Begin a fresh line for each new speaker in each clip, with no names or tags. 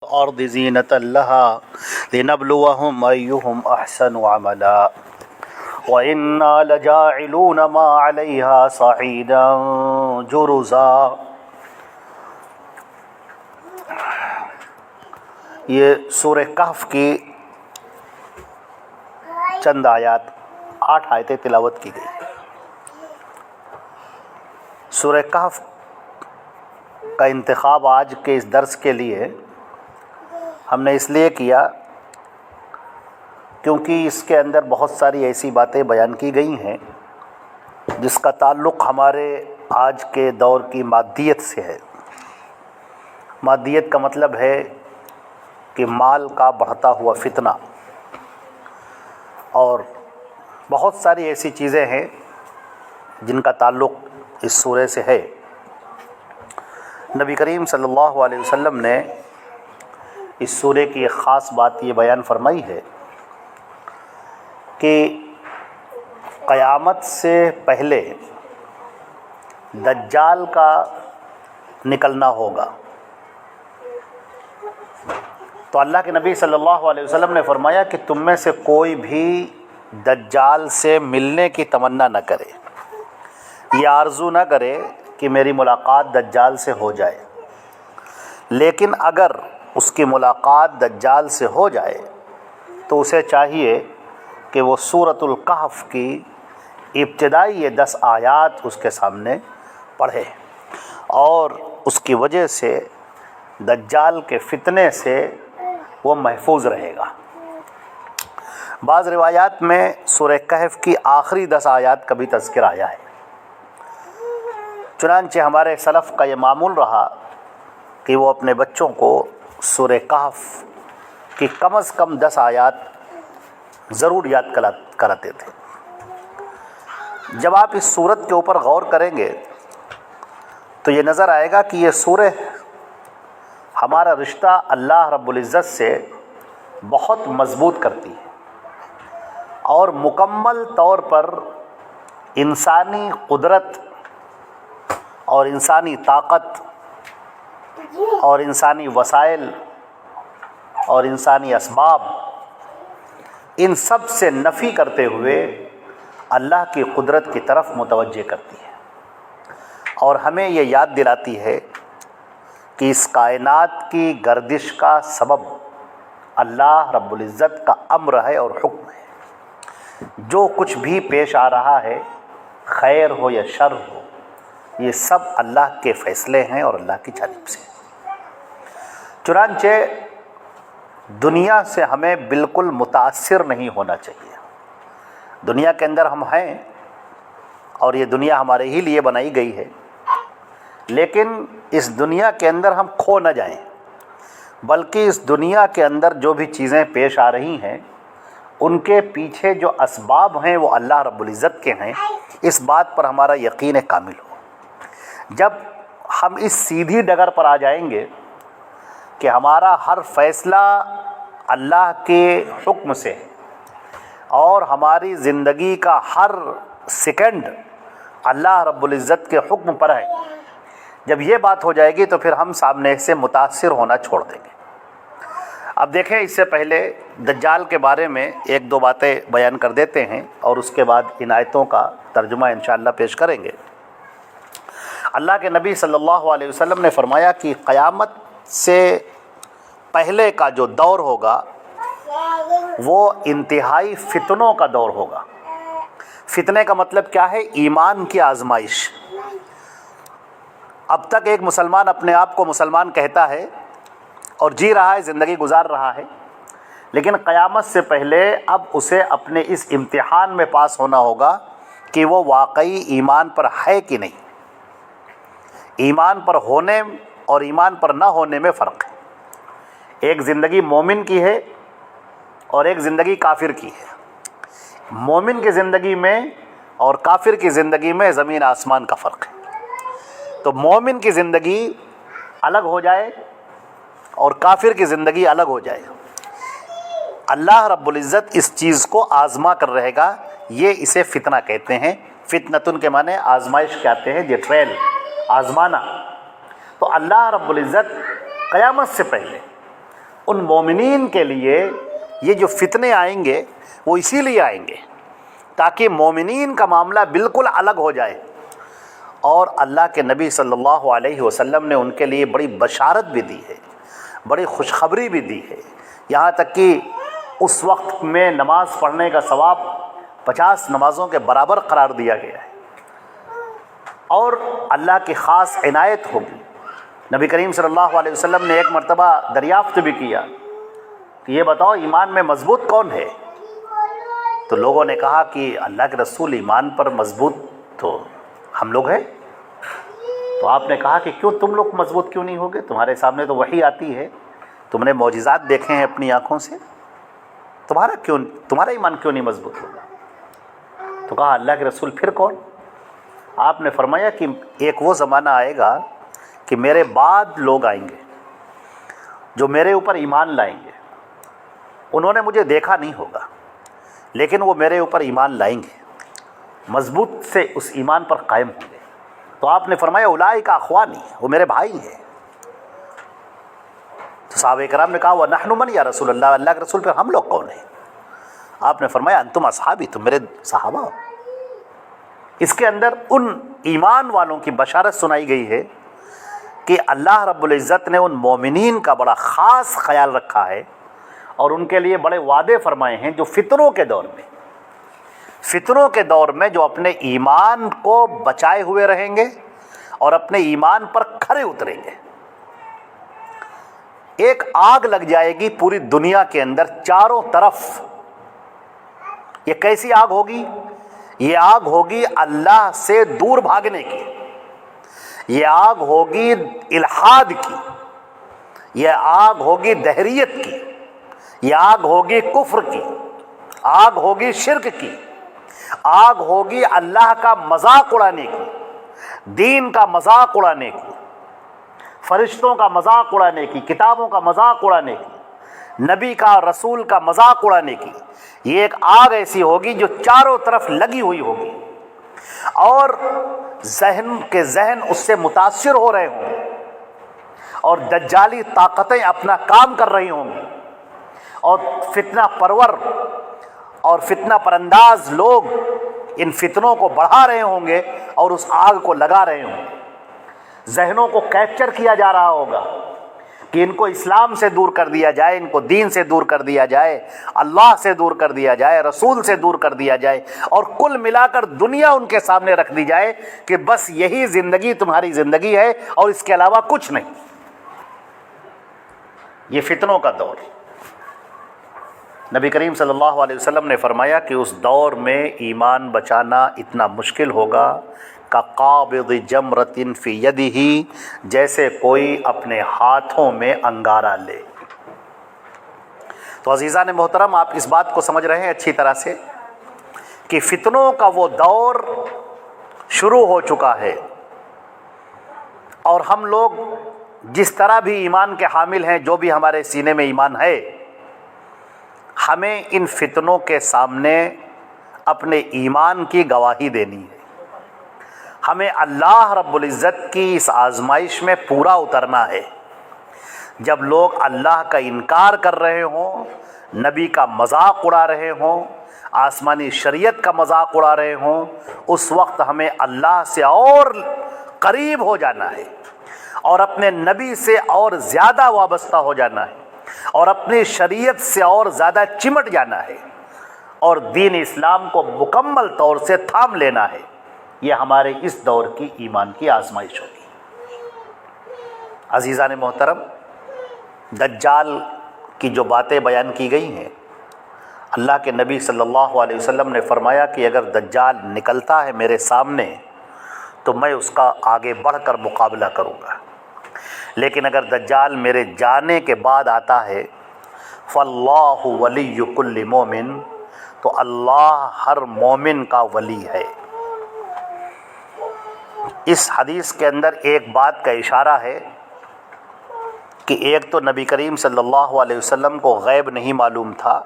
الأرض زينة لها لنبلوهم أيهم أحسن عملا وإنا لجاعلون ما عليها صعيدا جرزا۔ یہ سورہ کہف کی چند آیات 8 آیتیں تلاوت کی گئی۔ سورہ کہف کا انتخاب آج کے اس درس کے لیے ہم نے اس لیے کیا کیونکہ اس کے اندر بہت ساری ایسی باتیں بیان کی گئی ہیں جس کا تعلق ہمارے آج کے دور کی مادیت سے ہے۔ مادیت کا مطلب ہے کہ مال کا بڑھتا ہوا فتنہ، اور بہت ساری ایسی چیزیں ہیں جن کا تعلق اس سورہ سے ہے۔ نبی کریم صلی اللہ علیہ وسلم نے اس سورہ کی ایک خاص بات یہ بیان فرمائی ہے کہ قیامت سے پہلے دجال کا نکلنا ہوگا۔ تو اللہ کے نبی صلی اللہ علیہ وسلم نے فرمایا کہ تم میں سے کوئی بھی دجال سے ملنے کی تمنا نہ کرے، یہ آرزو نہ کرے کہ میری ملاقات دجال سے ہو جائے، لیکن اگر اس کی ملاقات دجال سے ہو جائے تو اسے چاہیے کہ وہ سورۃ الکہف کی ابتدائی یہ 10 آیات اس کے سامنے پڑھے، اور اس کی وجہ سے دجال کے فتنے سے وہ محفوظ رہے گا۔ بعض روایات میں سورہ کہف کی آخری 10 آیات کا بھی تذکر آیا ہے۔ چنانچہ ہمارے سلف کا یہ معمول رہا کہ وہ اپنے بچوں کو سورہ کہف کی کم از کم 10 آیات ضرور یاد کراتے تھے۔ جب آپ اس سورت کے اوپر غور کریں گے تو یہ نظر آئے گا کہ یہ سورہ ہمارا رشتہ اللہ رب العزت سے بہت مضبوط کرتی ہے، اور مکمل طور پر انسانی قدرت اور انسانی طاقت اور انسانی وسائل اور انسانی اسباب، ان سب سے نفی کرتے ہوئے اللہ کی قدرت کی طرف متوجہ کرتی ہے، اور ہمیں یہ یاد دلاتی ہے کہ اس کائنات کی گردش کا سبب اللہ رب العزت کا امر ہے اور حکم ہے۔ جو کچھ بھی پیش آ رہا ہے، خیر ہو یا شر ہو، یہ سب اللہ کے فیصلے ہیں اور اللہ کی جانب سے۔ چنانچہ دنیا سے ہمیں بالکل متاثر نہیں ہونا چاہیے۔ دنیا کے اندر ہم ہیں اور یہ دنیا ہمارے ہی لیے بنائی گئی ہے، لیکن اس دنیا کے اندر ہم کھو نہ جائیں، بلکہ اس دنیا کے اندر جو بھی چیزیں پیش آ رہی ہیں ان کے پیچھے جو اسباب ہیں وہ اللہ رب العزت کے ہیں، اس بات پر ہمارا یقین کامل ہو۔ جب ہم اس سیدھی ڈگر پر آ جائیں گے کہ ہمارا ہر فیصلہ اللہ کے حکم سے ہے اور ہماری زندگی کا ہر سیکنڈ اللہ رب العزت کے حکم پر ہے، جب یہ بات ہو جائے گی تو پھر ہم سامنے سے متاثر ہونا چھوڑ دیں گے۔ اب دیکھیں، اس سے پہلے دجال کے بارے میں 1-2 باتیں بیان کر دیتے ہیں اور اس کے بعد ان آیتوں کا ترجمہ انشاءاللہ پیش کریں گے۔ اللہ کے نبی صلی اللہ علیہ وسلم نے فرمایا کہ قیامت سے پہلے کا جو دور ہوگا وہ انتہائی فتنوں کا دور ہوگا۔ فتنے کا مطلب کیا ہے؟ ایمان کی آزمائش۔ اب تک ایک مسلمان اپنے آپ کو مسلمان کہتا ہے اور جی رہا ہے، زندگی گزار رہا ہے، لیکن قیامت سے پہلے اب اسے اپنے اس امتحان میں پاس ہونا ہوگا کہ وہ واقعی ایمان پر ہے کہ نہیں۔ ایمان پر ہونے اور ایمان پر نہ ہونے میں فرق ہے۔ ایک زندگی مومن کی ہے اور ایک زندگی کافر کی ہے۔ مومن کی زندگی میں اور کافر کی زندگی میں زمین آسمان کا فرق ہے۔ تو مومن کی زندگی الگ ہو جائے اور کافر کی زندگی الگ ہو جائے، اللہ رب العزت اس چیز کو آزما کر رہے گا۔ یہ اسے فتنہ کہتے ہیں۔ فتنتن کے معنی آزمائش کہتے ہیں، یہ ٹرائل، آزمانا۔ تو اللہ رب العزت قیامت سے پہلے ان مومنین کے لیے یہ جو فتنے آئیں گے وہ اسی لیے آئیں گے تاکہ مومنین کا معاملہ بالکل الگ ہو جائے. اور اللہ کے نبی صلی اللہ علیہ وسلم نے ان کے لیے بڑی بشارت بھی دی ہے, بڑی خوشخبری بھی دی ہے. یہاں تک کہ اس وقت میں نماز پڑھنے کا ثواب 50 نمازوں کے برابر قرار دیا گیا ہے. اور اللہ کی خاص عنایت ہوگی. نبی کریم صلی اللہ علیہ وسلم نے ایک مرتبہ دریافت بھی کیا کہ یہ بتاؤ ایمان میں مضبوط کون ہے؟ تو لوگوں نے کہا کہ اللہ کے رسول ایمان پر مضبوط تو ہم لوگ ہیں. تو آپ نے کہا کہ کیوں تم لوگ مضبوط کیوں نہیں ہوگے؟ تمہارے سامنے تو وحی آتی ہے, تم نے معجزات دیکھے ہیں اپنی آنکھوں سے, تمہارا ایمان کیوں نہیں مضبوط ہوگا؟ تو کہا اللہ کے رسول پھر کون؟ آپ نے فرمایا کہ ایک وہ زمانہ آئے گا کہ میرے بعد لوگ آئیں گے جو میرے اوپر ایمان لائیں گے. انہوں نے مجھے دیکھا نہیں ہوگا لیکن وہ میرے اوپر ایمان لائیں گے, مضبوط سے اس ایمان پر قائم ہوں گے. تو آپ نے فرمایا اولئک اخوانی, وہ میرے بھائی ہیں. تو صحابہ کرام نے کہا وَنَحْنُ مَنْ یا رسول اللہ, اللہ کے رسول پھر ہم لوگ کون ہیں؟ آپ نے فرمایا انتم اصحابی, تم میرے صحابہ ہو. اس کے اندر ان ایمان والوں کی بشارت سنائی گئی ہے کہ اللہ رب العزت نے ان مومنین کا بڑا خاص خیال رکھا ہے اور ان کے لیے بڑے وعدے فرمائے ہیں جو فتنوں کے دور میں جو اپنے ایمان کو بچائے ہوئے رہیں گے اور اپنے ایمان پر کھرے اتریں گے. ایک آگ لگ جائے گی پوری دنیا کے اندر چاروں طرف. یہ کیسی آگ ہوگی؟ یہ آگ ہوگی اللہ سے دور بھاگنے کی, یہ آگ ہوگی الحاد کی, یہ آگ ہوگی دہریت کی, یہ آگ ہوگی کفر کی, آگ ہوگی شرک کی, آگ ہوگی اللہ کا مذاق اڑانے کی, دین کا مذاق اڑانے کی, فرشتوں کا مذاق اڑانے کی, کتابوں کا مذاق اڑانے کی, نبی کا رسول کا مذاق اڑانے کی. یہ ایک آگ ایسی ہوگی جو چاروں طرف لگی ہوئی ہوگی اور ذہن اس سے متاثر ہو رہے ہوں گے اور دجالی طاقتیں اپنا کام کر رہی ہوں گی اور فتنہ پرور اور فتنہ پرانداز لوگ ان فتنوں کو بڑھا رہے ہوں گے اور اس آگ کو لگا رہے ہوں گے. ذہنوں کو کیپچر کیا جا رہا ہوگا کہ ان کو اسلام سے دور کر دیا جائے, ان کو دین سے دور کر دیا جائے, اللہ سے دور کر دیا جائے, رسول سے دور کر دیا جائے اور کل ملا کر دنیا ان کے سامنے رکھ دی جائے کہ بس یہی زندگی تمہاری زندگی ہے اور اس کے علاوہ کچھ نہیں. یہ فتنوں کا دور. نبی کریم صلی اللہ علیہ وسلم نے فرمایا کہ اس دور میں ایمان بچانا اتنا مشکل ہوگا کَقَابِضِ جَمْرَةٍ فِي يَدِهِ, جیسے کوئی اپنے ہاتھوں میں انگارہ لے. تو عزیزان محترم, آپ اس بات کو سمجھ رہے ہیں اچھی طرح سے کہ فتنوں کا وہ دور شروع ہو چکا ہے اور ہم لوگ جس طرح بھی ایمان کے حامل ہیں, جو بھی ہمارے سینے میں ایمان ہے, ہمیں ان فتنوں کے سامنے اپنے ایمان کی گواہی دینی ہے. ہمیں اللہ رب العزت کی اس آزمائش میں پورا اترنا ہے. جب لوگ اللہ کا انکار کر رہے ہوں, نبی کا مذاق اڑا رہے ہوں, آسمانی شریعت کا مذاق اڑا رہے ہوں, اس وقت ہمیں اللہ سے اور قریب ہو جانا ہے اور اپنے نبی سے اور زیادہ وابستہ ہو جانا ہے اور اپنی شریعت سے اور زیادہ چمٹ جانا ہے اور دین اسلام کو مکمل طور سے تھام لینا ہے. یہ ہمارے اس دور کی ایمان کی آزمائش ہوگی. عزیزان محترم, دجال کی جو باتیں بیان کی گئی ہیں, اللہ کے نبی صلی اللہ علیہ وسلم نے فرمایا کہ اگر دجال نکلتا ہے میرے سامنے تو میں اس کا آگے بڑھ کر مقابلہ کروں گا, لیکن اگر دجال میرے جانے کے بعد آتا ہے فاللہ ولی کل مومن, تو اللہ ہر مومن کا ولی ہے. اس حدیث کے اندر ایک بات کا اشارہ ہے کہ ایک تو نبی کریم صلی اللہ علیہ وسلم کو غیب نہیں معلوم تھا,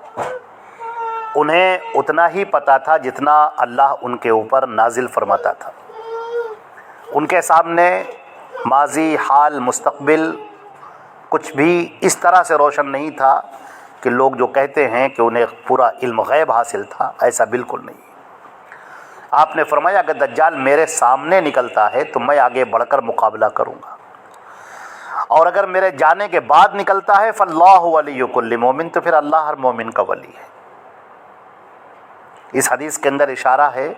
انہیں اتنا ہی پتہ تھا جتنا اللہ ان کے اوپر نازل فرماتا تھا. ان کے سامنے ماضی, حال, مستقبل کچھ بھی اس طرح سے روشن نہیں تھا کہ لوگ جو کہتے ہیں کہ انہیں پورا علم غیب حاصل تھا، ایسا بالکل نہیں۔ آپ نے فرمایا کہ دجال میرے سامنے نکلتا ہے تو میں آگے بڑھ کر مقابلہ کروں گا، اور اگر میرے جانے کے بعد نکلتا ہے فاللہ ولی کل مومن، تو پھر اللہ ہر مومن کا ولی ہے۔ اس حدیث کے اندر اشارہ ہے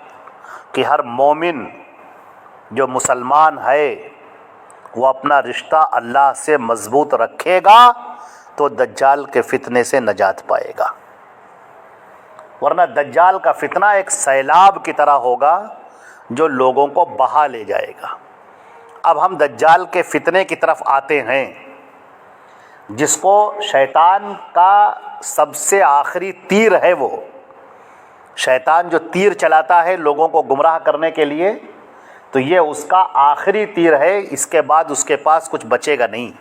کہ ہر مومن جو مسلمان ہے وہ اپنا رشتہ اللہ سے مضبوط رکھے گا تو دجال کے فتنے سے نجات پائے گا، ورنہ دجال کا فتنہ ایک سیلاب کی طرح ہوگا جو لوگوں کو بہا لے جائے گا۔ اب ہم دجال کے فتنے کی طرف آتے ہیں، جس کو شیطان کا سب سے آخری تیر ہے۔ وہ شیطان جو تیر چلاتا ہے لوگوں کو گمراہ کرنے کے لیے، تو یہ اس کا آخری تیر ہے، اس کے بعد اس کے پاس کچھ بچے گا نہیں۔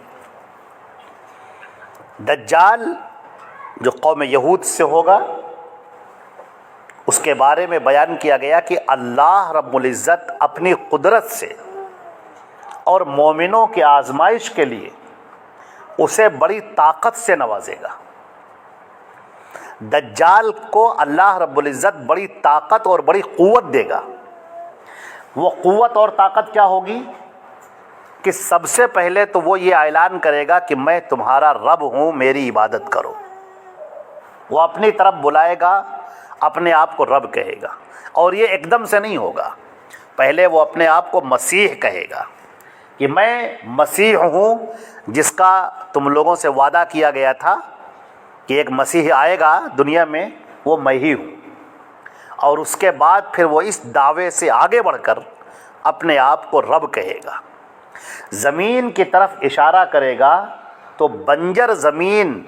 دجال جو قوم یہود سے ہوگا، اس کے بارے میں بیان کیا گیا کہ اللہ رب العزت اپنی قدرت سے اور مومنوں کی آزمائش کے لیے اسے بڑی طاقت سے نوازے گا۔ دجال کو اللہ رب العزت بڑی طاقت اور بڑی قوت دے گا۔ وہ قوت اور طاقت کیا ہوگی کہ سب سے پہلے تو وہ یہ اعلان کرے گا کہ میں تمہارا رب ہوں، میری عبادت کرو۔ وہ اپنی طرف بلائے گا، اپنے آپ کو رب کہے گا، اور یہ ایک دم سے نہیں ہوگا۔ پہلے وہ اپنے آپ کو مسیح کہے گا کہ میں مسیح ہوں، جس کا تم لوگوں سے وعدہ کیا گیا تھا کہ ایک مسیح آئے گا دنیا میں، وہ میں ہی ہوں۔ اور اس کے بعد پھر وہ اس دعوے سے آگے بڑھ کر اپنے آپ کو رب کہے گا۔ زمین کی طرف اشارہ کرے گا تو بنجر زمین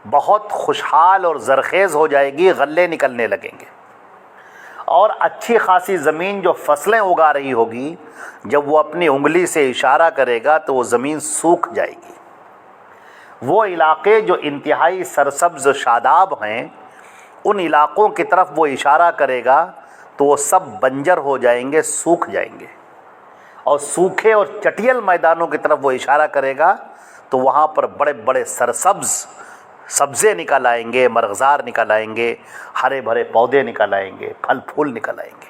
بہت خوشحال اور زرخیز ہو جائے گی، غلے نکلنے لگیں گے، اور اچھی خاصی زمین جو فصلیں اگا رہی ہوگی، جب وہ اپنی انگلی سے اشارہ کرے گا تو وہ زمین سوکھ جائے گی۔ وہ علاقے جو انتہائی سرسبز و شاداب ہیں، ان علاقوں کی طرف وہ اشارہ کرے گا تو وہ سب بنجر ہو جائیں گے، سوکھ جائیں گے، اور سوکھے اور چٹیل میدانوں کی طرف وہ اشارہ کرے گا تو وہاں پر بڑے بڑے سرسبز سبزے نکل آئیں گے، مرغزار نکل آئیں گے، ہرے بھرے پودے نکل آئیں گے، پھل پھول نکل آئیں گے۔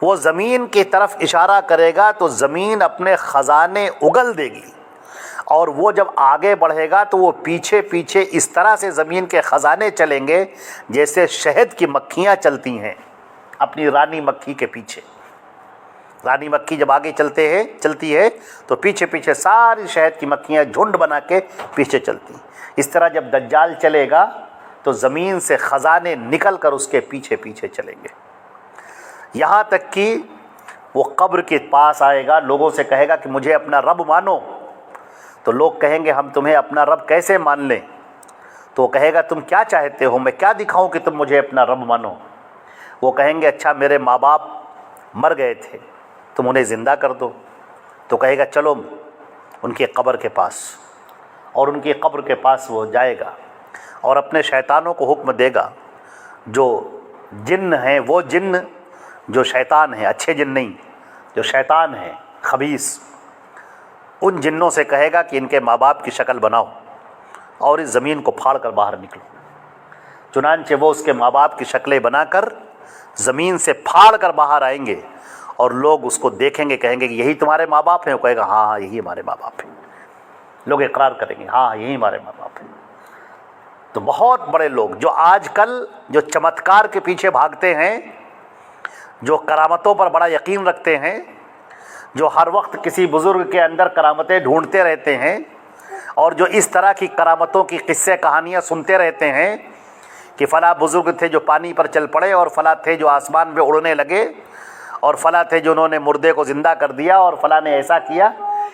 وہ زمین کی طرف اشارہ کرے گا تو زمین اپنے خزانے اگل دے گی، اور وہ جب آگے بڑھے گا تو وہ پیچھے پیچھے اس طرح سے زمین کے خزانے چلیں گے جیسے شہد کی مکھیاں چلتی ہیں اپنی رانی مکھی کے پیچھے۔ رانی مکھی جب آگے چلتی ہے تو پیچھے پیچھے ساری شہد کی مکھیاں جھنڈ بنا کے پیچھے چلتی ہیں۔ اس طرح جب دجال چلے گا تو زمین سے خزانے نکل کر اس کے پیچھے پیچھے چلیں گے، یہاں تک کہ وہ قبر کے پاس آئے گا، لوگوں سے کہے گا کہ مجھے اپنا رب مانو۔ تو لوگ کہیں گے ہم تمہیں اپنا رب کیسے مان لیں؟ تو وہ کہے گا تم کیا چاہتے ہو، میں کیا دکھاؤں کہ تم مجھے اپنا رب مانو؟ وہ کہیں گے اچھا میرے ماں باپ مر گئے تھے، تم انہیں زندہ کر دو۔ تو کہے گا چلو ان کی قبر کے پاس، اور ان کی قبر کے پاس وہ جائے گا اور اپنے شیطانوں کو حکم دے گا، جو جن ہیں وہ جن جو شیطان ہیں، اچھے جن نہیں، جو شیطان ہیں خبیث، ان جنوں سے کہے گا کہ ان کے ماں باپ کی شکل بناؤ اور اس زمین کو پھاڑ کر باہر نکلو۔ چنانچہ وہ اس کے ماں باپ کی شکلیں بنا کر زمین سے پھاڑ کر باہر آئیں گے، اور لوگ اس کو دیکھیں گے، کہیں گے کہ یہی تمہارے ماں باپ ہیں؟ وہ کہے گا ہاں ہاں یہی ہمارے ماں باپ ہیں۔ لوگ اقرار کریں گے ہاں یہی ہمارے ماں باپ ہیں۔ تو بہت بڑے لوگ جو آج کل جو چمتکار کے پیچھے بھاگتے ہیں، جو کرامتوں پر بڑا یقین رکھتے ہیں، جو ہر وقت کسی بزرگ کے اندر کرامتیں ڈھونڈتے رہتے ہیں، اور جو اس طرح کی کرامتوں کی قصے کہانیاں سنتے رہتے ہیں کہ فلاں بزرگ تھے جو پانی پر چل پڑے، اور فلاں تھے جو آسمان پہ اڑنے لگے، اور فلاں تھے جو انہوں نے مردے کو زندہ کر دیا، اور فلاں نے ایسا کیا،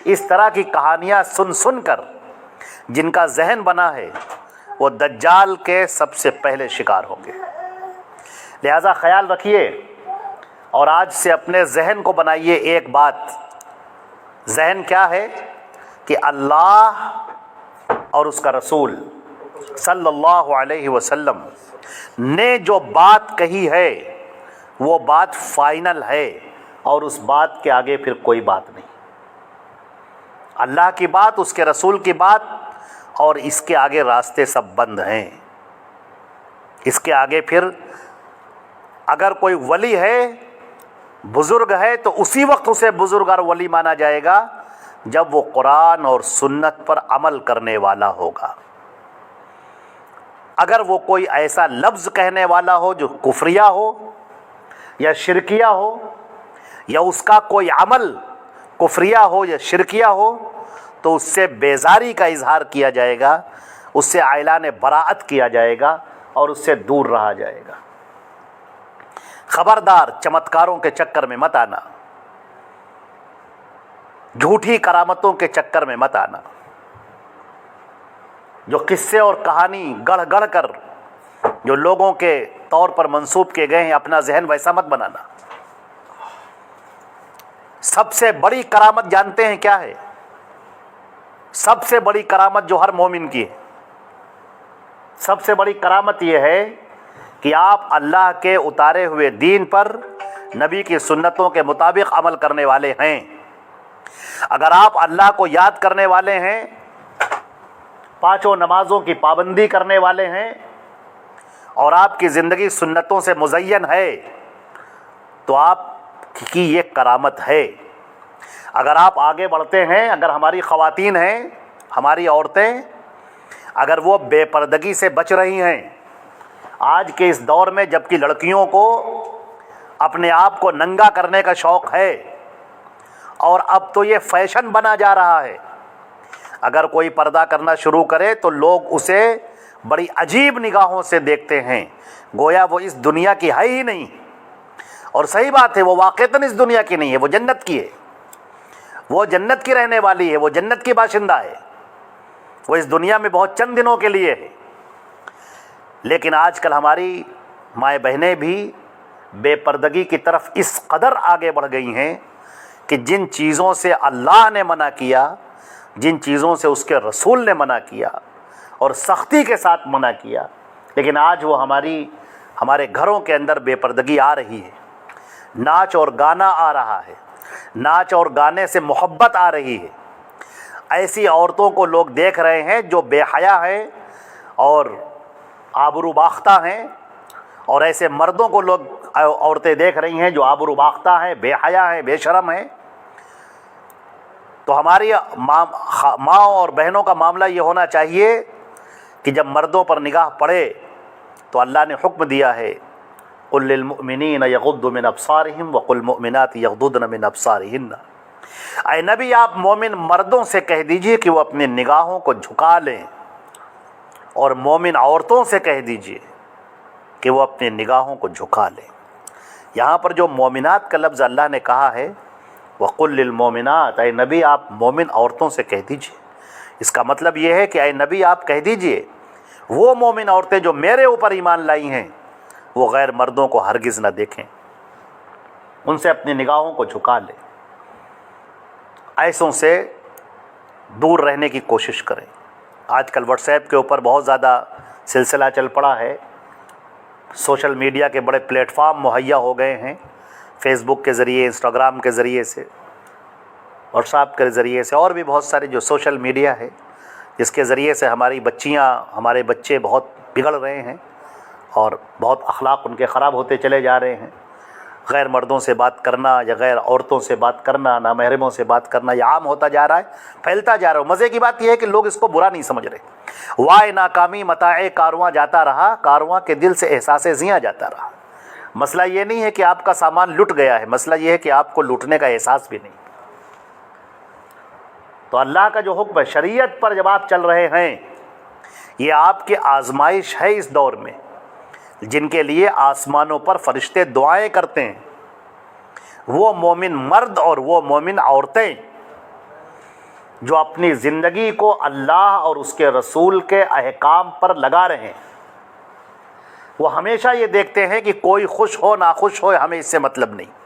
اس طرح کی کہانیاں سن سن کر جن کا ذہن بنا ہے وہ دجال کے سب سے پہلے شکار ہوں گے۔ لہذا خیال رکھیے، اور آج سے اپنے ذہن کو بنائیے ایک بات۔ ذہن کیا ہے کہ اللہ اور اس کا رسول صلی اللہ علیہ وسلم نے جو بات کہی ہے وہ بات فائنل ہے، اور اس بات کے آگے پھر کوئی بات نہیں۔ اللہ کی بات، اس کے رسول کی بات، اور اس کے آگے راستے سب بند ہیں۔ اس کے آگے پھر اگر کوئی ولی ہے، بزرگ ہے، تو اسی وقت اسے بزرگ اور ولی مانا جائے گا جب وہ قرآن اور سنت پر عمل کرنے والا ہوگا۔ اگر وہ کوئی ایسا لفظ کہنے والا ہو جو کفریہ ہو یا شرکیہ ہو، یا اس کا کوئی عمل کفریہ ہو یا شرکیہ ہو، تو اس سے بیزاری کا اظہار کیا جائے گا، اس سے اعلان براءت کیا جائے گا اور اس سے دور رہا جائے گا۔ خبردار، چمتکاروں کے چکر میں مت آنا، جھوٹی کرامتوں کے چکر میں مت آنا، جو قصے اور کہانی گڑھ گڑھ کر جو لوگوں کے طور پر منسوب کیے گئے ہیں، اپنا ذہن ویسا مت بنانا۔ سب سے بڑی کرامت جانتے ہیں کیا ہے؟ سب سے بڑی کرامت جو ہر مومن کی ہے، سب سے بڑی کرامت یہ ہے کہ آپ اللہ کے اتارے ہوئے دین پر، نبی کی سنتوں کے مطابق عمل کرنے والے ہیں۔ اگر آپ اللہ کو یاد کرنے والے ہیں، پانچوں نمازوں کی پابندی کرنے والے ہیں، اور آپ کی زندگی سنتوں سے مزین ہے، تو آپ کی یہ کرامت ہے۔ اگر آپ آگے بڑھتے ہیں، اگر ہماری خواتین ہیں، ہماری عورتیں، اگر وہ بے پردگی سے بچ رہی ہیں آج کے اس دور میں، جبکہ لڑکیوں کو اپنے آپ کو ننگا کرنے کا شوق ہے اور اب تو یہ فیشن بنا جا رہا ہے، اگر کوئی پردہ کرنا شروع کرے تو لوگ اسے بڑی عجیب نگاہوں سے دیکھتے ہیں، گویا وہ اس دنیا کی ہے ہی نہیں۔ اور صحیح بات ہے، وہ واقعتاً اس دنیا کی نہیں ہے، وہ جنت کی ہے، وہ جنت کی رہنے والی ہے، وہ جنت کی باشندہ ہے، وہ اس دنیا میں بہت چند دنوں کے لیے ہے۔ لیکن آج کل ہماری مائیں بہنیں بھی بے پردگی کی طرف اس قدر آگے بڑھ گئی ہیں کہ جن چیزوں سے اللہ نے منع کیا، جن چیزوں سے اس کے رسول نے منع کیا اور سختی کے ساتھ منع کیا، لیکن آج وہ ہمارے گھروں کے اندر بے پردگی آ رہی ہے، ناچ اور گانا آ رہا ہے، ناچ اور گانے سے محبت آ رہی ہے۔ ایسی عورتوں کو لوگ دیکھ رہے ہیں جو بے حیا ہیں اور آبرو باختہ ہیں، اور ایسے مردوں کو لوگ عورتیں دیکھ رہی ہیں جو آبرو باختہ ہیں، بے حیا ہیں، بے شرم ہیں۔ تو ہماری ماں اور بہنوں کا معاملہ یہ ہونا چاہیے کہ جب مردوں پر نگاہ پڑے تو اللہ نے حکم دیا ہے، قل للمؤمنین یغضوا من ابصارہم وقل للمؤمنات یغضضن من ابصارہن۔ اے نبی، آپ مومن مردوں سے کہہ دیجئے کہ وہ اپنی نگاہوں کو جھکا لیں، اور مومن عورتوں سے کہہ دیجئے کہ وہ اپنی نگاہوں کو جھکا لیں۔ یہاں پر جو مومنات کا لفظ اللہ نے کہا ہے، وَقُلْ لِلْمُؤْمِنَاتِ، اے نبی آپ مومن عورتوں سے کہہ دیجئے، اس کا مطلب یہ ہے کہ اے نبی آپ کہہ دیجئے وہ مومن عورتیں جو میرے اوپر ایمان لائی ہیں، وہ غیر مردوں کو ہرگز نہ دیکھیں، ان سے اپنی نگاہوں کو جھکا لیں، ایسوں سے دور رہنے کی کوشش کریں۔ آج کل واٹس ایپ کے اوپر بہت زیادہ سلسلہ چل پڑا ہے، سوشل میڈیا کے بڑے پلیٹ فارم مہیا ہو گئے ہیں، فیس بک کے ذریعے، انسٹاگرام کے ذریعے سے، واٹس ایپ کے ذریعے سے، اور بھی بہت سارے جو سوشل میڈیا ہے جس کے ذریعے سے ہماری بچیاں، ہمارے بچے بہت بگڑ رہے ہیں اور بہت اخلاق ان کے خراب ہوتے چلے جا رہے ہیں۔ غیر مردوں سے بات کرنا یا غیر عورتوں سے بات کرنا، نامحرموں سے بات کرنا، یہ عام ہوتا جا رہا ہے، پھیلتا جا رہا ہے۔ مزے کی بات یہ ہے کہ لوگ اس کو برا نہیں سمجھ رہے۔ وائے ناکامی متاع کارواں جاتا رہا، کارواں کے دل سے احساس زیاں جاتا رہا۔ مسئلہ یہ نہیں ہے کہ آپ کا سامان لٹ گیا ہے، مسئلہ یہ ہے کہ آپ کو لوٹنے کا احساس بھی نہیں۔ تو اللہ کا جو حکم ہے، شریعت پر جب آپ چل رہے ہیں، یہ آپ کی آزمائش ہے اس دور میں، جن کے لیے آسمانوں پر فرشتے دعائیں کرتے ہیں، وہ مومن مرد اور وہ مومن عورتیں جو اپنی زندگی کو اللہ اور اس کے رسول کے احکام پر لگا رہے ہیں، وہ ہمیشہ یہ دیکھتے ہیں کہ کوئی خوش ہو ناخوش ہو، ہمیں اس سے مطلب نہیں،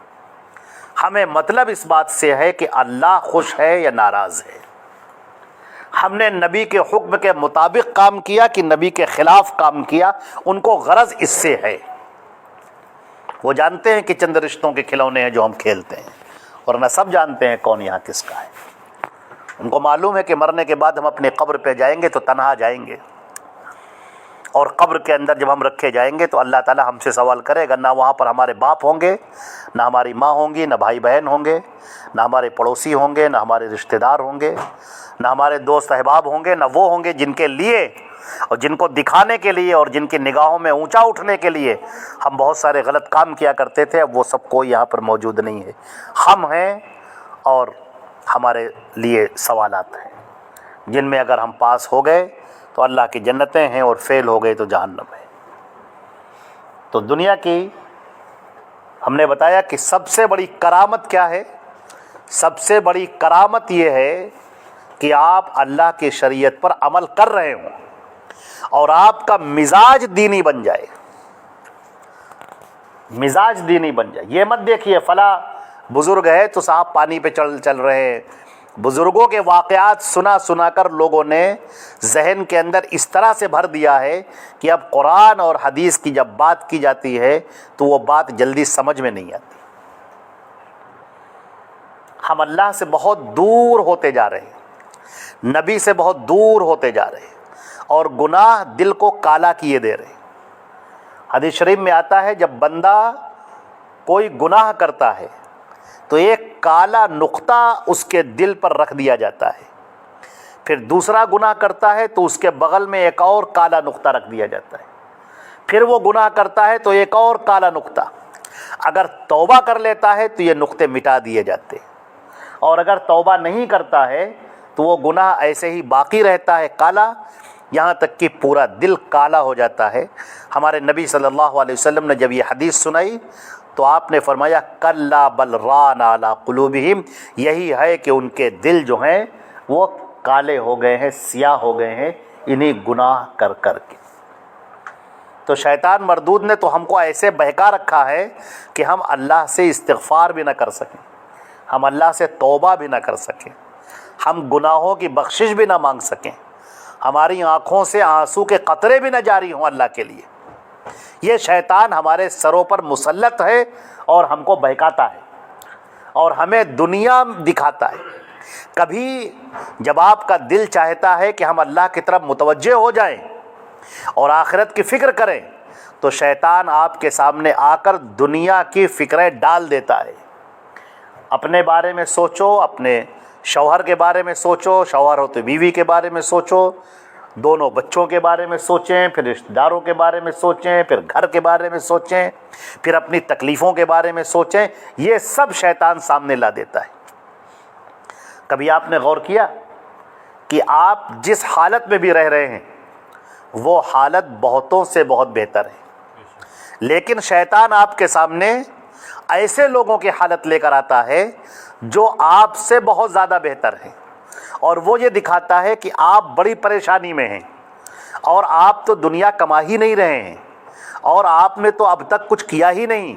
ہمیں مطلب اس بات سے ہے کہ اللہ خوش ہے یا ناراض ہے، ہم نے نبی کے حکم کے مطابق کام کیا کہ نبی کے خلاف کام کیا، ان کو غرض اس سے ہے۔ وہ جانتے ہیں کہ چند رشتوں کے کھلونے ہیں جو ہم کھیلتے ہیں، ورنہ سب جانتے ہیں کون یہاں کس کا ہے۔ ان کو معلوم ہے کہ مرنے کے بعد ہم اپنے قبر پہ جائیں گے تو تنہا جائیں گے، اور قبر کے اندر جب ہم رکھے جائیں گے تو اللہ تعالیٰ ہم سے سوال کرے گا، نہ وہاں پر ہمارے باپ ہوں گے، نہ ہماری ماں ہوں گی، نہ بھائی بہن ہوں گے، نہ ہمارے پڑوسی ہوں گے، نہ ہمارے رشتہ دار ہوں گے، نہ ہمارے دوست احباب ہوں گے، نہ وہ ہوں گے جن کے لیے اور جن کو دکھانے کے لیے اور جن کی نگاہوں میں اونچا اٹھنے کے لیے ہم بہت سارے غلط کام کیا کرتے تھے۔ اب وہ سب کوئی یہاں پر موجود نہیں ہے، ہم ہیں اور ہمارے لیے سوالات ہیں، جن میں اگر ہم پاس ہو گئے تو اللہ کی جنتیں ہیں، اور فیل ہو گئے تو جہنم ہے۔ تو دنیا کی ہم نے بتایا کہ سب سے بڑی کرامت کیا ہے؟ سب سے بڑی کرامت یہ ہے کہ آپ اللہ کی شریعت پر عمل کر رہے ہوں اور آپ کا مزاج دینی بن جائے، مزاج دینی بن جائے۔ یہ مت دیکھیے فلاں بزرگ ہے تو صاحب پانی پہ چل رہے ہیں۔ بزرگوں کے واقعات سنا کر لوگوں نے ذہن کے اندر اس طرح سے بھر دیا ہے کہ اب قرآن اور حدیث کی جب بات کی جاتی ہے تو وہ بات جلدی سمجھ میں نہیں آتی۔ ہم اللہ سے بہت دور ہوتے جا رہے ہیں، نبی سے بہت دور ہوتے جا رہے ہیں، اور گناہ دل کو کالا کیے دے رہے ہیں۔ حدیث شریف میں آتا ہے جب بندہ کوئی گناہ کرتا ہے تو ایک کالا نقطہ اس کے دل پر رکھ دیا جاتا ہے، پھر دوسرا گناہ کرتا ہے تو اس کے بغل میں ایک اور کالا نقطہ رکھ دیا جاتا ہے، پھر وہ گناہ کرتا ہے تو ایک اور کالا نقطہ۔ اگر توبہ کر لیتا ہے تو یہ نقطے مٹا دیے جاتے ہیں، اور اگر توبہ نہیں کرتا ہے تو وہ گناہ ایسے ہی باقی رہتا ہے کالا، یہاں تک کہ پورا دل کالا ہو جاتا ہے۔ ہمارے نبی صلی اللہ علیہ وسلم نے جب یہ حدیث سنائی تو آپ نے فرمایا کلا بل ران علی قلوبہم، یہی ہے کہ ان کے دل جو ہیں وہ کالے ہو گئے ہیں، سیاہ ہو گئے ہیں انہی گناہ کر کر کے۔ تو شیطان مردود نے تو ہم کو ایسے بہکا رکھا ہے کہ ہم اللہ سے استغفار بھی نہ کر سکیں، ہم اللہ سے توبہ بھی نہ کر سکیں، ہم گناہوں کی بخشش بھی نہ مانگ سکیں، ہماری آنکھوں سے آنسو کے قطرے بھی نہ جاری ہوں اللہ کے لیے۔ یہ شیطان ہمارے سروں پر مسلط ہے اور ہم کو بہکاتا ہے اور ہمیں دنیا دکھاتا ہے۔ کبھی جب آپ کا دل چاہتا ہے کہ ہم اللہ کی طرف متوجہ ہو جائیں اور آخرت کی فکر کریں تو شیطان آپ کے سامنے آ کر دنیا کی فکریں ڈال دیتا ہے۔ اپنے بارے میں سوچو، اپنے شوہر کے بارے میں سوچو، شوہر ہو تو بیوی کے بارے میں سوچو، دونوں بچوں کے بارے میں سوچیں، پھر رشتہ داروں کے بارے میں سوچیں، پھر گھر کے بارے میں سوچیں، پھر اپنی تکلیفوں کے بارے میں سوچیں۔ یہ سب شیطان سامنے لا دیتا ہے۔ کبھی آپ نے غور کیا کہ آپ جس حالت میں بھی رہ رہے ہیں وہ حالت بہتوں سے بہت بہتر ہے، لیکن شیطان آپ کے سامنے ایسے لوگوں کی حالت لے کر آتا ہے جو آپ سے بہت زیادہ بہتر ہیں، اور وہ یہ دکھاتا ہے کہ آپ بڑی پریشانی میں ہیں اور آپ تو دنیا کما ہی نہیں رہے ہیں اور آپ نے تو اب تک کچھ کیا ہی نہیں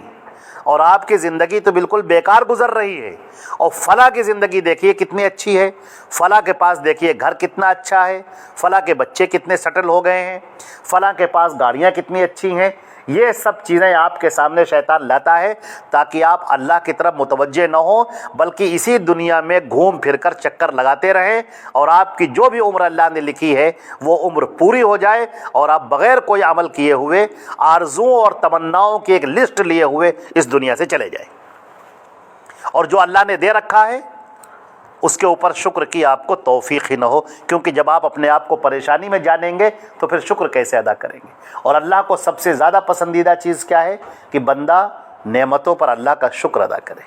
اور آپ کی زندگی تو بالکل بیکار گزر رہی ہے، اور فلاں کی زندگی دیکھیے کتنی اچھی ہے، فلاں کے پاس دیکھیے گھر کتنا اچھا ہے، فلاں کے بچے کتنے سیٹل ہو گئے ہیں، فلاں کے پاس گاڑیاں کتنی اچھی ہیں۔ یہ سب چیزیں آپ کے سامنے شیطان لاتا ہے تاکہ آپ اللہ کی طرف متوجہ نہ ہوں، بلکہ اسی دنیا میں گھوم پھر کر چکر لگاتے رہیں، اور آپ کی جو بھی عمر اللہ نے لکھی ہے وہ عمر پوری ہو جائے اور آپ بغیر کوئی عمل کیے ہوئے آرزوؤں اور تمناؤں کی ایک لسٹ لیے ہوئے اس دنیا سے چلے جائیں، اور جو اللہ نے دے رکھا ہے اس کے اوپر شکر کی آپ کو توفیق ہی نہ ہو، کیونکہ جب آپ اپنے آپ کو پریشانی میں جانیں گے تو پھر شکر کیسے ادا کریں گے؟ اور اللہ کو سب سے زیادہ پسندیدہ چیز کیا ہے کہ بندہ نعمتوں پر اللہ کا شکر ادا کرے،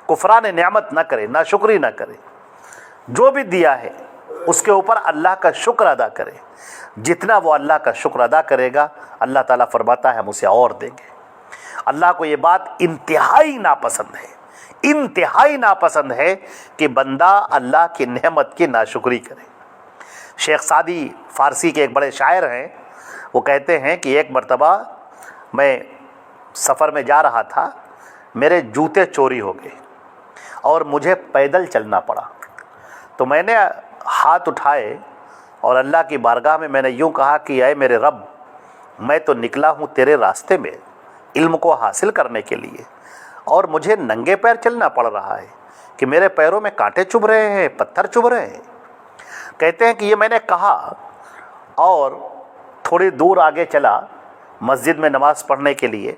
کفران نعمت نہ کرے، ناشکری نہ کرے، جو بھی دیا ہے اس کے اوپر اللہ کا شکر ادا کرے۔ جتنا وہ اللہ کا شکر ادا کرے گا اللہ تعالیٰ فرماتا ہے ہم اسے اور دیں گے۔ اللہ کو یہ بات انتہائی ناپسند ہے، انتہائی ناپسند ہے کہ بندہ اللہ کی نعمت کی ناشکری کرے۔ شیخ سعدی فارسی کے ایک بڑے شاعر ہیں، وہ کہتے ہیں کہ ایک مرتبہ میں سفر میں جا رہا تھا، میرے جوتے چوری ہو گئے اور مجھے پیدل چلنا پڑا، تو میں نے ہاتھ اٹھائے اور اللہ کی بارگاہ میں نے یوں کہا کہ اے میرے رب، میں تو نکلا ہوں تیرے راستے میں علم کو حاصل کرنے کے لیے اور مجھے ننگے پیر چلنا پڑ رہا ہے، کہ میرے پیروں میں کانٹے چبھ رہے ہیں, پتھر چبھ رہے ہیں. کہتے ہیں کہ یہ میں نے کہا اور تھوڑی دور آگے چلا مسجد میں نماز پڑھنے کے لیے,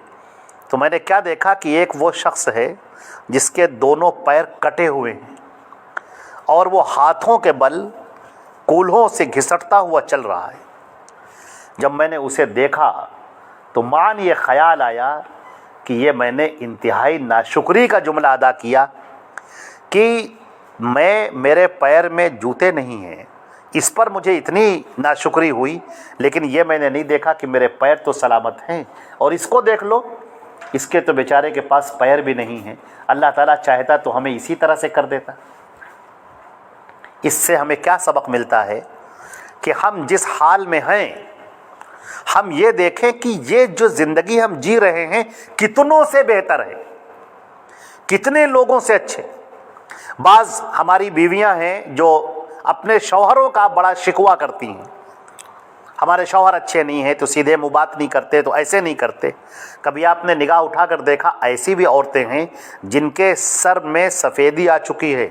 تو میں نے کیا دیکھا کہ ایک وہ شخص ہے جس کے دونوں پیر کٹے ہوئے ہیں اور وہ ہاتھوں کے بل کولہوں سے گھسٹتا ہوا چل رہا ہے. جب میں نے اسے دیکھا تو مان یہ خیال آیا کہ یہ میں نے انتہائی ناشکری کا جملہ ادا کیا کہ میرے پیر میں جوتے نہیں ہیں, اس پر مجھے اتنی ناشکری ہوئی, لیکن یہ میں نے نہیں دیکھا کہ میرے پیر تو سلامت ہیں, اور اس کو دیکھ لو, اس کے تو بیچارے کے پاس پیر بھی نہیں ہیں. اللہ تعالیٰ چاہتا تو ہمیں اسی طرح سے کر دیتا. اس سے ہمیں کیا سبق ملتا ہے کہ ہم جس حال میں ہیں ہم یہ دیکھیں کہ یہ جو زندگی ہم جی رہے ہیں کتنوں سے بہتر ہے, کتنے لوگوں سے اچھے. بعض ہماری بیویاں ہیں جو اپنے شوہروں کا بڑا شکوہ کرتی ہیں, ہمارے شوہر اچھے نہیں ہیں تو سیدھے منہ بات نہیں کرتے, تو ایسے نہیں کرتے. کبھی آپ نے نگاہ اٹھا کر دیکھا ایسی بھی عورتیں ہیں جن کے سر میں سفیدی آ چکی ہے,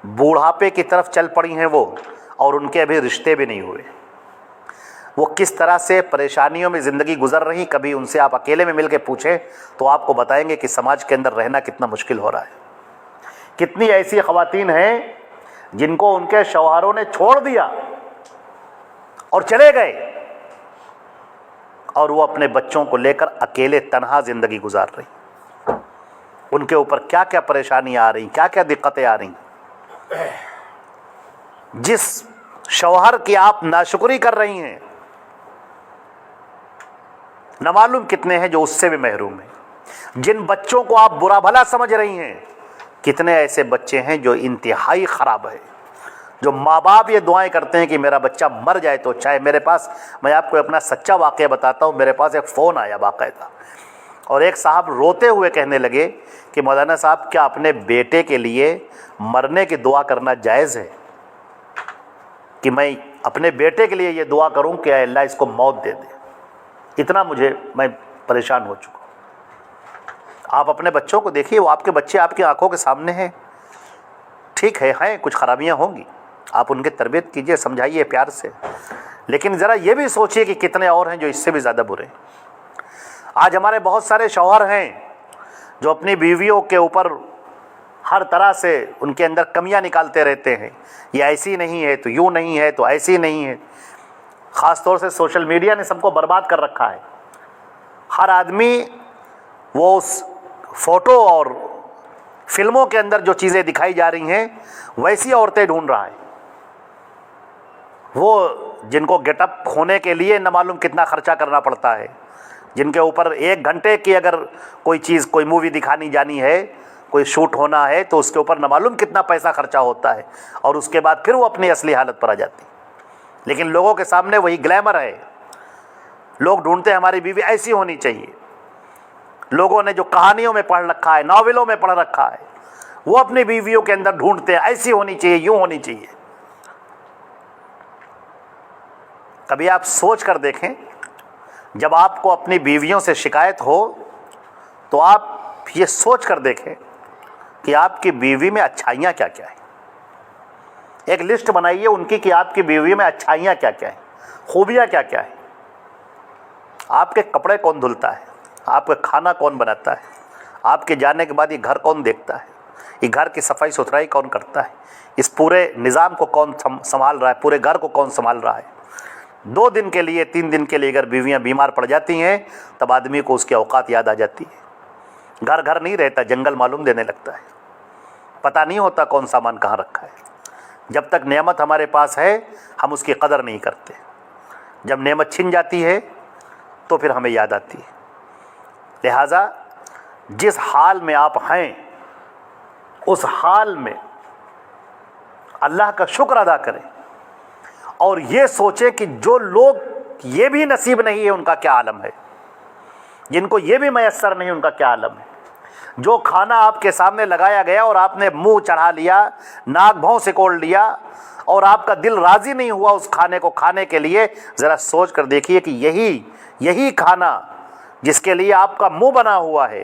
بوڑھاپے کی طرف چل پڑی ہیں وہ, اور ان کے ابھی رشتے بھی نہیں ہوئے. وہ کس طرح سے پریشانیوں میں زندگی گزر رہی, کبھی ان سے آپ اکیلے میں مل کے پوچھیں تو آپ کو بتائیں گے کہ سماج کے اندر رہنا کتنا مشکل ہو رہا ہے. کتنی ایسی خواتین ہیں جن کو ان کے شوہروں نے چھوڑ دیا اور چلے گئے, اور وہ اپنے بچوں کو لے کر اکیلے تنہا زندگی گزار رہی. ان کے اوپر کیا کیا پریشانیاں آ رہی, کیا کیا دقتیں آ رہی. جس شوہر کی آپ ناشکری کر رہی ہیں, نہ معلوم کتنے ہیں جو اس سے بھی محروم ہیں. جن بچوں کو آپ برا بھلا سمجھ رہی ہیں, کتنے ایسے بچے ہیں جو انتہائی خراب ہے, جو ماں باپ یہ دعائیں کرتے ہیں کہ میرا بچہ مر جائے تو چاہے. میرے پاس, میں آپ کو اپنا سچا واقعہ بتاتا ہوں, میرے پاس ایک فون آیا باقاعدہ, اور ایک صاحب روتے ہوئے کہنے لگے کہ مولانا صاحب کیا اپنے بیٹے کے لیے مرنے کی دعا کرنا جائز ہے, کہ میں اپنے بیٹے کے لیے یہ دعا کروں کہ اے اللہ اس کو موت دے دے. اتنا میں پریشان ہو چکا. آپ اپنے بچوں کو دیکھیے, وہ آپ کے بچے آپ کی آنکھوں کے سامنے ہیں, ٹھیک ہے ہیں کچھ خرابیاں ہوں گی, آپ ان کی تربیت کیجئے, سمجھائیے پیار سے, لیکن ذرا یہ بھی سوچئے کہ کتنے اور ہیں جو اس سے بھی زیادہ برے ہیں. آج ہمارے بہت سارے شوہر ہیں جو اپنی بیویوں کے اوپر ہر طرح سے ان کے اندر کمیاں نکالتے رہتے ہیں, یہ ایسی نہیں ہے تو یوں نہیں ہے تو ایسی نہیں ہے. خاص طور سے سوشل میڈیا نے سب کو برباد کر رکھا ہے. ہر آدمی وہ اس فوٹو اور فلموں کے اندر جو چیزیں دکھائی جا رہی ہیں ویسی عورتیں ڈھونڈ رہا ہے. وہ جن کو گیٹ اپ ہونے کے لیے نہ معلوم کتنا خرچہ کرنا پڑتا ہے, جن کے اوپر 1 گھنٹے کی اگر کوئی چیز, کوئی مووی دکھانی جانی ہے, کوئی شوٹ ہونا ہے تو اس کے اوپر نہ معلوم کتنا پیسہ خرچہ ہوتا ہے, اور اس کے بعد پھر وہ اپنی اصلی حالت پر آ جاتی. لیکن لوگوں کے سامنے وہی گلیمر ہے. لوگ ڈھونڈتے ہیں ہماری بیوی ایسی ہونی چاہیے. لوگوں نے جو کہانیوں میں پڑھ رکھا ہے, ناولوں میں پڑھ رکھا ہے, وہ اپنی بیویوں کے اندر ڈھونڈتے ہیں ایسی ہونی چاہیے, یوں ہونی چاہیے. کبھی آپ سوچ کر دیکھیں, جب آپ کو اپنی بیویوں سے شکایت ہو تو آپ یہ سوچ کر دیکھیں کہ آپ کی بیوی میں اچھائیاں کیا کیا ہیں. ایک لسٹ بنائیے ان کی کہ آپ کی بیوی میں اچھائیاں کیا کیا ہیں, خوبیاں کیا کیا ہیں. آپ کے کپڑے کون دھلتا ہے, آپ کا کھانا کون بناتا ہے, آپ کے جانے کے بعد یہ گھر کون دیکھتا ہے, یہ گھر کی صفائی ستھرائی کون کرتا ہے, اس پورے نظام کو کون سنبھال رہا ہے, پورے گھر کو کون سنبھال رہا ہے. 2 دن کے لیے 3 دن کے لیے اگر بیویاں بیمار پڑ جاتی ہیں تب آدمی کو اس کے اوقات یاد آ جاتی ہے. گھر نہیں رہتا, جنگل معلوم دینے لگتا ہے. پتہ نہیں ہوتا کون سامان کہاں رکھا ہے. جب تک نعمت ہمارے پاس ہے ہم اس کی قدر نہیں کرتے, جب نعمت چھن جاتی ہے تو پھر ہمیں یاد آتی ہے. لہٰذا جس حال میں آپ ہیں اس حال میں اللہ کا شکر ادا کریں, اور یہ سوچیں کہ جو لوگ یہ بھی نصیب نہیں ہے ان کا کیا عالم ہے, جن کو یہ بھی میسر نہیں ان کا کیا عالم ہے. جو کھانا آپ کے سامنے لگایا گیا اور آپ نے منہ چڑھا لیا, ناک بھوں سکوڑ لیا, اور آپ کا دل راضی نہیں ہوا اس کھانے کو کھانے کے لیے, ذرا سوچ کر دیکھیے کہ یہی کھانا جس کے لیے آپ کا منہ بنا ہوا ہے,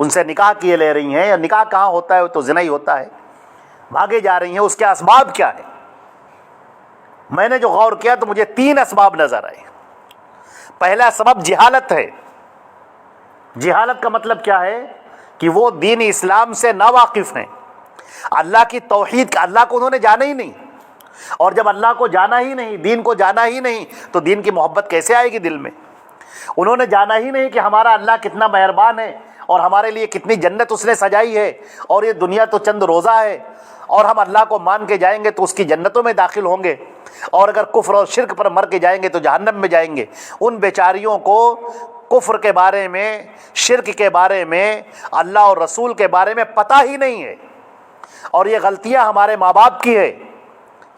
ان سے نکاح کیے لے رہی ہیں، یا نکاح کہاں ہوتا ہے، وہ تو زنا ہی ہوتا ہے، بھاگے جا رہی ہیں، اس کے اسباب کیا ہیں؟ میں نے جو غور کیا تو مجھے 3 اسباب نظر آئے۔ پہلا سبب جہالت ہے۔ جہالت کا مطلب کیا ہے کہ وہ دین اسلام سے ناواقف ہیں، اللہ کی توحید، اللہ کو انہوں نے جانا ہی نہیں، اور جب اللہ کو جانا ہی نہیں، دین کو جانا ہی نہیں، تو دین کی محبت کیسے آئے گی دل میں؟ انہوں نے جانا ہی نہیں کہ ہمارا اللہ کتنا مہربان ہے اور ہمارے لیے کتنی جنت اس نے سجائی ہے، اور یہ دنیا تو چند روزہ ہے، اور ہم اللہ کو مان کے جائیں گے تو اس کی جنتوں میں داخل ہوں گے، اور اگر کفر اور شرک پر مر کے جائیں گے تو جہنم میں جائیں گے۔ ان بیچاریوں کو کفر کے بارے میں، شرک کے بارے میں، اللہ اور رسول کے بارے میں پتہ ہی نہیں ہے، اور یہ غلطیاں ہمارے ماں باپ کی ہے،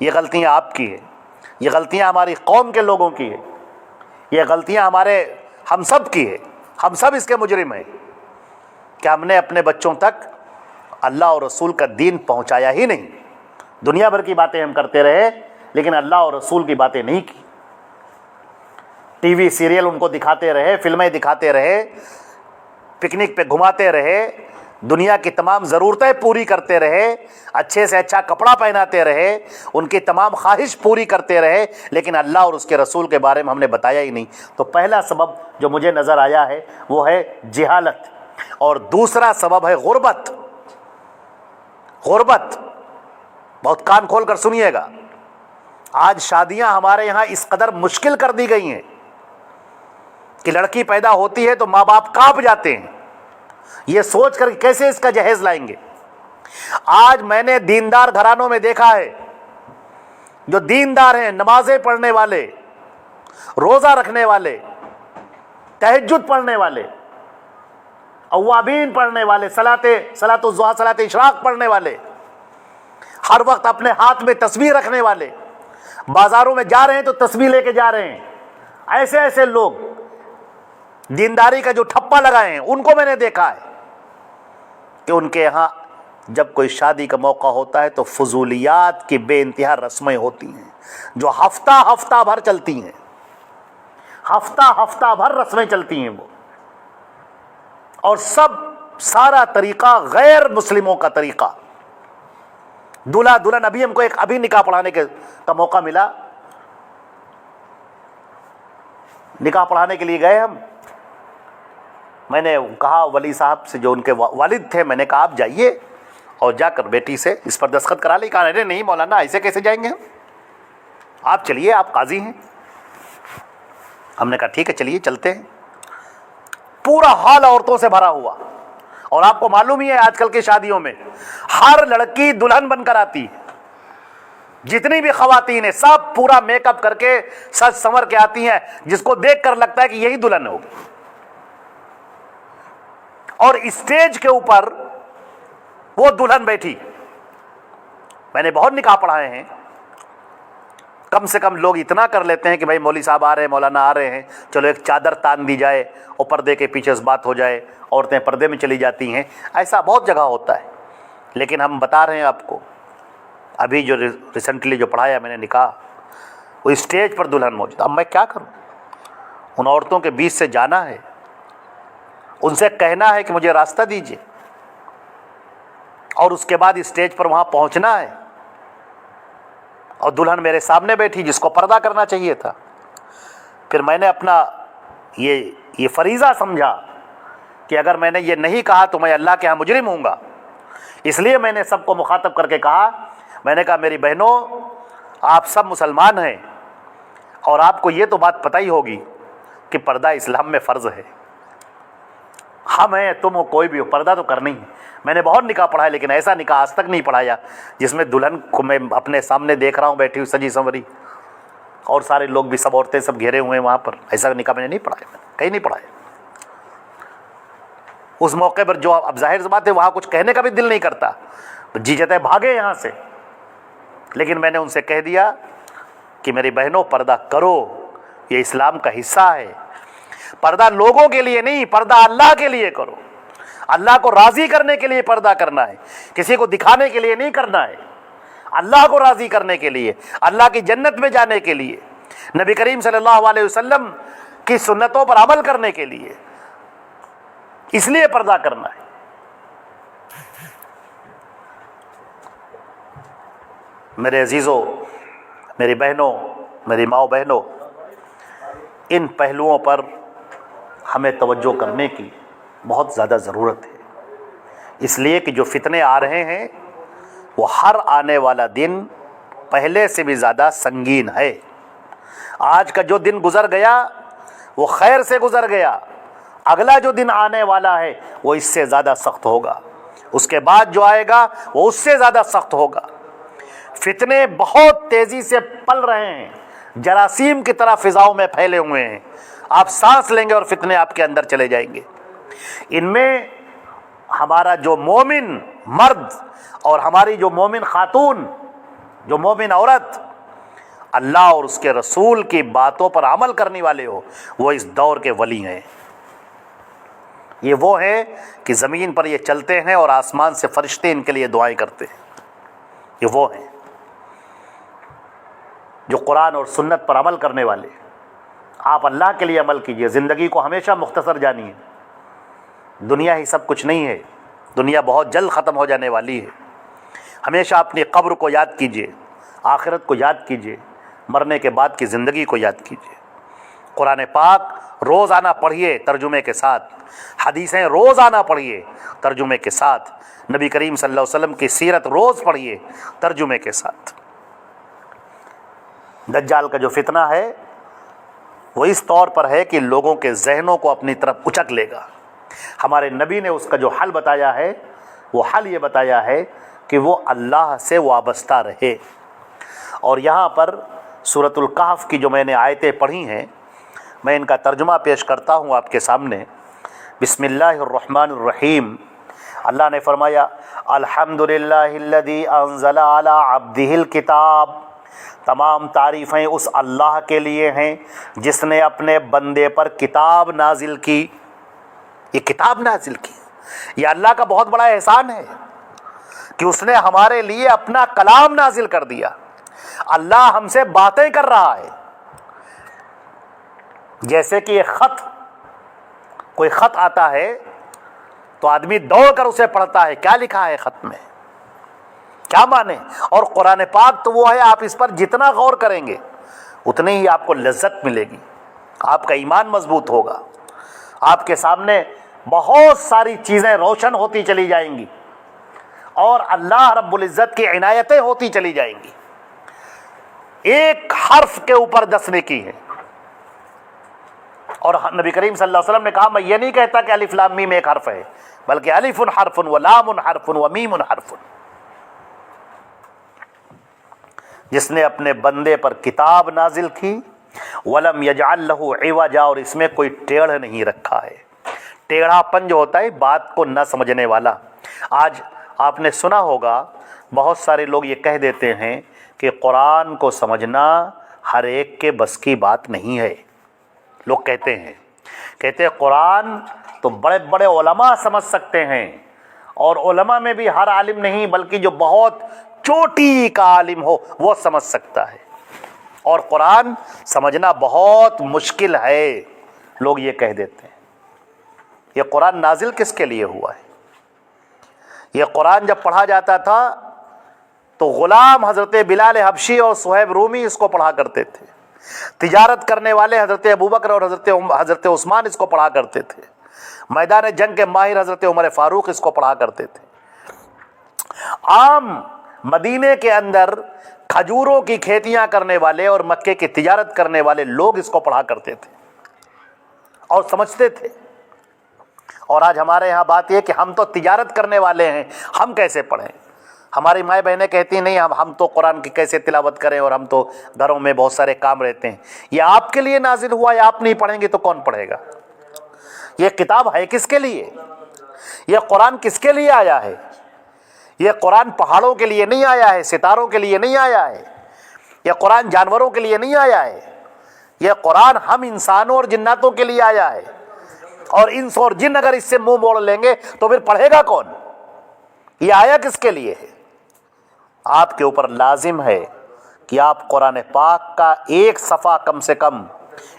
یہ غلطیاں آپ کی ہے، یہ غلطیاں ہماری قوم کے لوگوں کی ہے، یہ غلطیاں ہم سب کی ہے، ہم سب اس کے مجرم ہیں کہ ہم نے اپنے بچوں تک اللہ اور رسول کا دین پہنچایا ہی نہیں۔ دنیا بھر کی باتیں ہم کرتے رہے لیکن اللہ اور رسول کی باتیں نہیں کی۔ ٹی وی سیریل ان کو دکھاتے رہے، فلمیں دکھاتے رہے، پکنک پہ گھماتے رہے، دنیا کی تمام ضرورتیں پوری کرتے رہے، اچھے سے اچھا کپڑا پہناتے رہے، ان کی تمام خواہش پوری کرتے رہے، لیکن اللہ اور اس کے رسول کے بارے میں ہم نے بتایا ہی نہیں۔ تو پہلا سبب جو مجھے نظر آیا ہے وہ ہے جہالت، اور دوسرا سبب ہے غربت۔ غربت، بہت کان کھول کر سنیے گا، آج شادیاں ہمارے یہاں اس قدر مشکل کر دی گئی ہیں کہ لڑکی پیدا ہوتی ہے تو ماں باپ کانپ جاتے ہیں یہ سوچ کر کیسے اس کا جہیز لائیں گے۔ آج میں نے دیندار گھرانوں میں دیکھا ہے، جو دیندار ہیں، نمازیں پڑھنے والے، روزہ رکھنے والے، تہجد پڑھنے والے، اوابین پڑھنے والے، صلاۃ الضحیٰ، صلاۃ اشراق پڑھنے والے، ہر وقت اپنے ہاتھ میں تسبیح رکھنے والے، بازاروں میں جا رہے ہیں تو تسبیح لے کے جا رہے ہیں، ایسے ایسے لوگ دینداری کا جو ٹھپا لگائے ہیں، ان کو میں نے دیکھا ہے کہ ان کے یہاں جب کوئی شادی کا موقع ہوتا ہے تو فضولیات کی بے انتہا رسمیں ہوتی ہیں جو ہفتہ بھر چلتی ہیں، ہفتہ بھر رسمیں چلتی ہیں وہ، اور سارا طریقہ غیر مسلموں کا طریقہ۔ دلہا دلہن، ابھی ہم کو ابھی نکاح پڑھانے کا موقع ملا، نکاح پڑھانے کے لیے گئے ہم، میں نے کہا ولی صاحب سے جو ان کے والد تھے، میں نے کہا آپ جائیے اور جا کر بیٹی سے اس پر دستخط کرا لیں۔ کہا نہیں مولانا، ایسے کیسے جائیں گے ہم، آپ چلیے، آپ قاضی ہیں۔ ہم نے کہا ٹھیک ہے چلیے چلتے ہیں۔ پورا ہال عورتوں سے بھرا ہوا، اور آپ کو معلوم ہی ہے آج کل کی شادیوں میں ہر لڑکی دلہن بن کر آتی ہے، جتنی بھی خواتین ہیں سب پورا میک اپ کر کے سج سنور کے آتی ہیں، جس کو دیکھ کر لگتا ہے کہ یہی دلہن ہوگی، اور اسٹیج کے اوپر وہ دلہن بیٹھی۔ میں نے بہت نکاح پڑھائے ہیں، کم سے کم لوگ اتنا کر لیتے ہیں کہ بھائی مولوی صاحب آ رہے ہیں، مولانا آ رہے ہیں، چلو ایک چادر تان دی جائے اور پردے کے پیچھے سے بات ہو جائے، عورتیں پردے میں چلی جاتی ہیں، ایسا بہت جگہ ہوتا ہے۔ لیکن ہم بتا رہے ہیں آپ کو، ابھی جو ریسنٹلی جو پڑھایا میں نے نکاح، وہ اسٹیج پر دلہن موجود۔ اب میں کیا کروں؟ ان عورتوں کے بیچ سے جانا ہے، ان سے کہنا ہے کہ مجھے راستہ دیجیے، اور اس کے بعد اسٹیج پر وہاں پہنچنا ہے، اور دلہن میرے سامنے بیٹھی جس کو پردہ کرنا چاہیے تھا۔ پھر میں نے اپنا یہ فریضہ سمجھا کہ اگر میں نے یہ نہیں کہا تو میں اللہ کے ہاں مجرم ہوں گا، اس لیے میں نے سب کو مخاطب کر کے کہا، میں نے کہا میری بہنوں، آپ سب مسلمان ہیں اور آپ کو یہ تو بات پتہ ہی ہوگی کہ پردہ اسلام میں فرض ہے۔ ہم ہیں، تم ہو، کوئی بھی ہو، پردہ تو کرنا ہی ہے۔ میں نے بہت نکاح پڑھایا لیکن ایسا نکاح آج تک نہیں پڑھایا جس میں دلہن کو میں اپنے سامنے دیکھ رہا ہوں بیٹھی ہوئی سجی سنوری، اور سارے لوگ بھی، سب عورتیں سب گھیرے ہوئے ہیں وہاں پر۔ ایسا نکاح میں نے نہیں پڑھایا، کہیں نہیں پڑھایا۔ اس موقع پر جو اب ظاہر سی بات ہے وہاں کچھ کہنے کا بھی دل نہیں کرتا، جی چاہتا ہے بھاگے یہاں سے، لیکن میں نے ان سے کہہ دیا کہ میری بہنوں پردہ کرو، یہ اسلام کا حصہ ہے۔ پردہ لوگوں کے لیے نہیں، پردہ اللہ کے لیے کرو، اللہ کو راضی کرنے کے لیے پردہ کرنا ہے، کسی کو دکھانے کے لیے نہیں کرنا ہے، اللہ کو راضی کرنے کے لیے، اللہ کی جنت میں جانے کے لیے، نبی کریم صلی اللہ علیہ وسلم کی سنتوں پر عمل کرنے کے لیے، اس لیے پردہ کرنا ہے۔ میرے عزیزوں، میری بہنوں، میری ماؤں بہنوں، ان پہلوؤں پر ہمیں توجہ کرنے کی بہت زیادہ ضرورت ہے، اس لیے کہ جو فتنے آ رہے ہیں وہ ہر آنے والا دن پہلے سے بھی زیادہ سنگین ہے۔ آج کا جو دن گزر گیا وہ خیر سے گزر گیا، اگلا جو دن آنے والا ہے وہ اس سے زیادہ سخت ہوگا، اس کے بعد جو آئے گا وہ اس سے زیادہ سخت ہوگا۔ فتنے بہت تیزی سے پل رہے ہیں، جراثیم کی طرح فضاؤں میں پھیلے ہوئے ہیں، آپ سانس لیں گے اور فتنے آپ کے اندر چلے جائیں گے۔ ان میں ہمارا جو مومن مرد اور ہماری جو مومن خاتون، جو مومن عورت اللہ اور اس کے رسول کی باتوں پر عمل کرنے والے ہو، وہ اس دور کے ولی ہیں۔ یہ وہ ہیں کہ زمین پر یہ چلتے ہیں اور آسمان سے فرشتے ان کے لیے دعائیں کرتے ہیں۔ یہ وہ ہیں جو قرآن اور سنت پر عمل کرنے والے۔ آپ اللہ کے لیے عمل کیجئے، زندگی کو ہمیشہ مختصر جانیے۔ دنیا ہی سب کچھ نہیں ہے، دنیا بہت جلد ختم ہو جانے والی ہے۔ ہمیشہ اپنی قبر کو یاد کیجئے، آخرت کو یاد کیجئے، مرنے کے بعد کی زندگی کو یاد کیجئے۔ قرآن پاک روزانہ پڑھیے ترجمے کے ساتھ، حدیثیں روزانہ پڑھیے ترجمے کے ساتھ، نبی کریم صلی اللہ علیہ وسلم کی سیرت روز پڑھیے ترجمے کے ساتھ۔ دجال کا جو فتنہ ہے وہ اس طور پر ہے کہ لوگوں کے ذہنوں کو اپنی طرف اچک لے گا۔ ہمارے نبی نے اس کا جو حل بتایا ہے، وہ حل یہ بتایا ہے کہ وہ اللہ سے وابستہ رہے۔ اور یہاں پر سورۃ الکہف کی جو میں نے آیتیں پڑھی ہیں، میں ان کا ترجمہ پیش کرتا ہوں آپ کے سامنے۔ بسم اللہ الرحمن الرحیم۔ اللہ نے فرمایا الحمدللہ الذی انزل علی عبدہ الکتاب، تمام تعریفیں اس اللہ کے لیے ہیں جس نے اپنے بندے پر کتاب نازل کی۔ یہ کتاب نازل کی، یہ اللہ کا بہت بڑا احسان ہے کہ اس نے ہمارے لیے اپنا کلام نازل کر دیا۔ اللہ ہم سے باتیں کر رہا ہے، جیسے کہ یہ خط، کوئی خط آتا ہے تو آدمی دوڑ کر اسے پڑھتا ہے، کیا لکھا ہے خط میں، کیا معنی۔ اور قرآن پاک تو وہ ہے، آپ اس پر جتنا غور کریں گے اتنی ہی آپ کو لذت ملے گی، آپ کا ایمان مضبوط ہوگا، آپ کے سامنے بہت ساری چیزیں روشن ہوتی چلی جائیں گی اور اللہ رب العزت کی عنایتیں ہوتی چلی جائیں گی۔ ایک حرف کے اوپر 10 نیکی ہے۔ اور نبی کریم صلی اللہ علیہ وسلم نے کہا میں یہ نہیں کہتا کہ الف لام میم ایک حرف ہے، بلکہ الف حرف و لام حرف و میم حرف۔ جس نے اپنے بندے پر کتاب نازل کی، ولم یجعل لہ عوجا، اور اس میں کوئی ٹیڑھ نہیں رکھا ہے۔ ٹیڑھا پن جو ہوتا ہے بات کو نہ سمجھنے والا۔ آج آپ نے سنا ہوگا بہت سارے لوگ یہ کہہ دیتے ہیں کہ قرآن کو سمجھنا ہر ایک کے بس کی بات نہیں ہے۔ لوگ کہتے ہیں قرآن تو بڑے بڑے علماء سمجھ سکتے ہیں، اور علماء میں بھی ہر عالم نہیں بلکہ جو بہت چوٹی کا عالم ہو وہ سمجھ سکتا ہے، اور قرآن سمجھنا بہت مشکل ہے، لوگ یہ کہہ دیتے ہیں۔ یہ قرآن نازل کس کے لیے ہوا ہے؟ یہ قرآن جب پڑھا جاتا تھا تو غلام حضرت بلال حبشی اور صہیب رومی اس کو پڑھا کرتے تھے، تجارت کرنے والے حضرت ابوبکر اور حضرت عثمان اس کو پڑھا کرتے تھے، میدان جنگ کے ماہر حضرت عمر فاروق اس کو پڑھا کرتے تھے۔ عام مدینے کے اندر کھجوروں کی کھیتیاں کرنے والے اور مکے کی تجارت کرنے والے لوگ اس کو پڑھا کرتے تھے اور سمجھتے تھے۔ اور آج ہمارے یہاں بات یہ کہ ہم تو تجارت کرنے والے ہیں، ہم کیسے پڑھیں؟ ہماری مائیں بہنیں کہتی ہیں نہیں ہم تو قرآن کی کیسے تلاوت کریں، اور ہم تو گھروں میں بہت سارے کام رہتے ہیں۔ یہ آپ کے لیے نازل ہوا ہے، آپ نہیں پڑھیں گے تو کون پڑھے گا؟ یہ کتاب ہے کس کے لیے؟ یہ قرآن کس کے لیے آیا ہے؟ یہ قرآن پہاڑوں کے لیے نہیں آیا ہے، ستاروں کے لیے نہیں آیا ہے، یہ قرآن جانوروں کے لیے نہیں آیا ہے، یہ قرآن ہم انسانوں اور جناتوں کے لیے آیا ہے۔ اور انس اور جن اگر اس سے منہ موڑ لیں گے تو پھر پڑھے گا کون؟ یہ آیا کس کے لیے ہے؟ آپ کے اوپر لازم ہے کہ آپ قرآن پاک کا ایک صفحہ کم سے کم،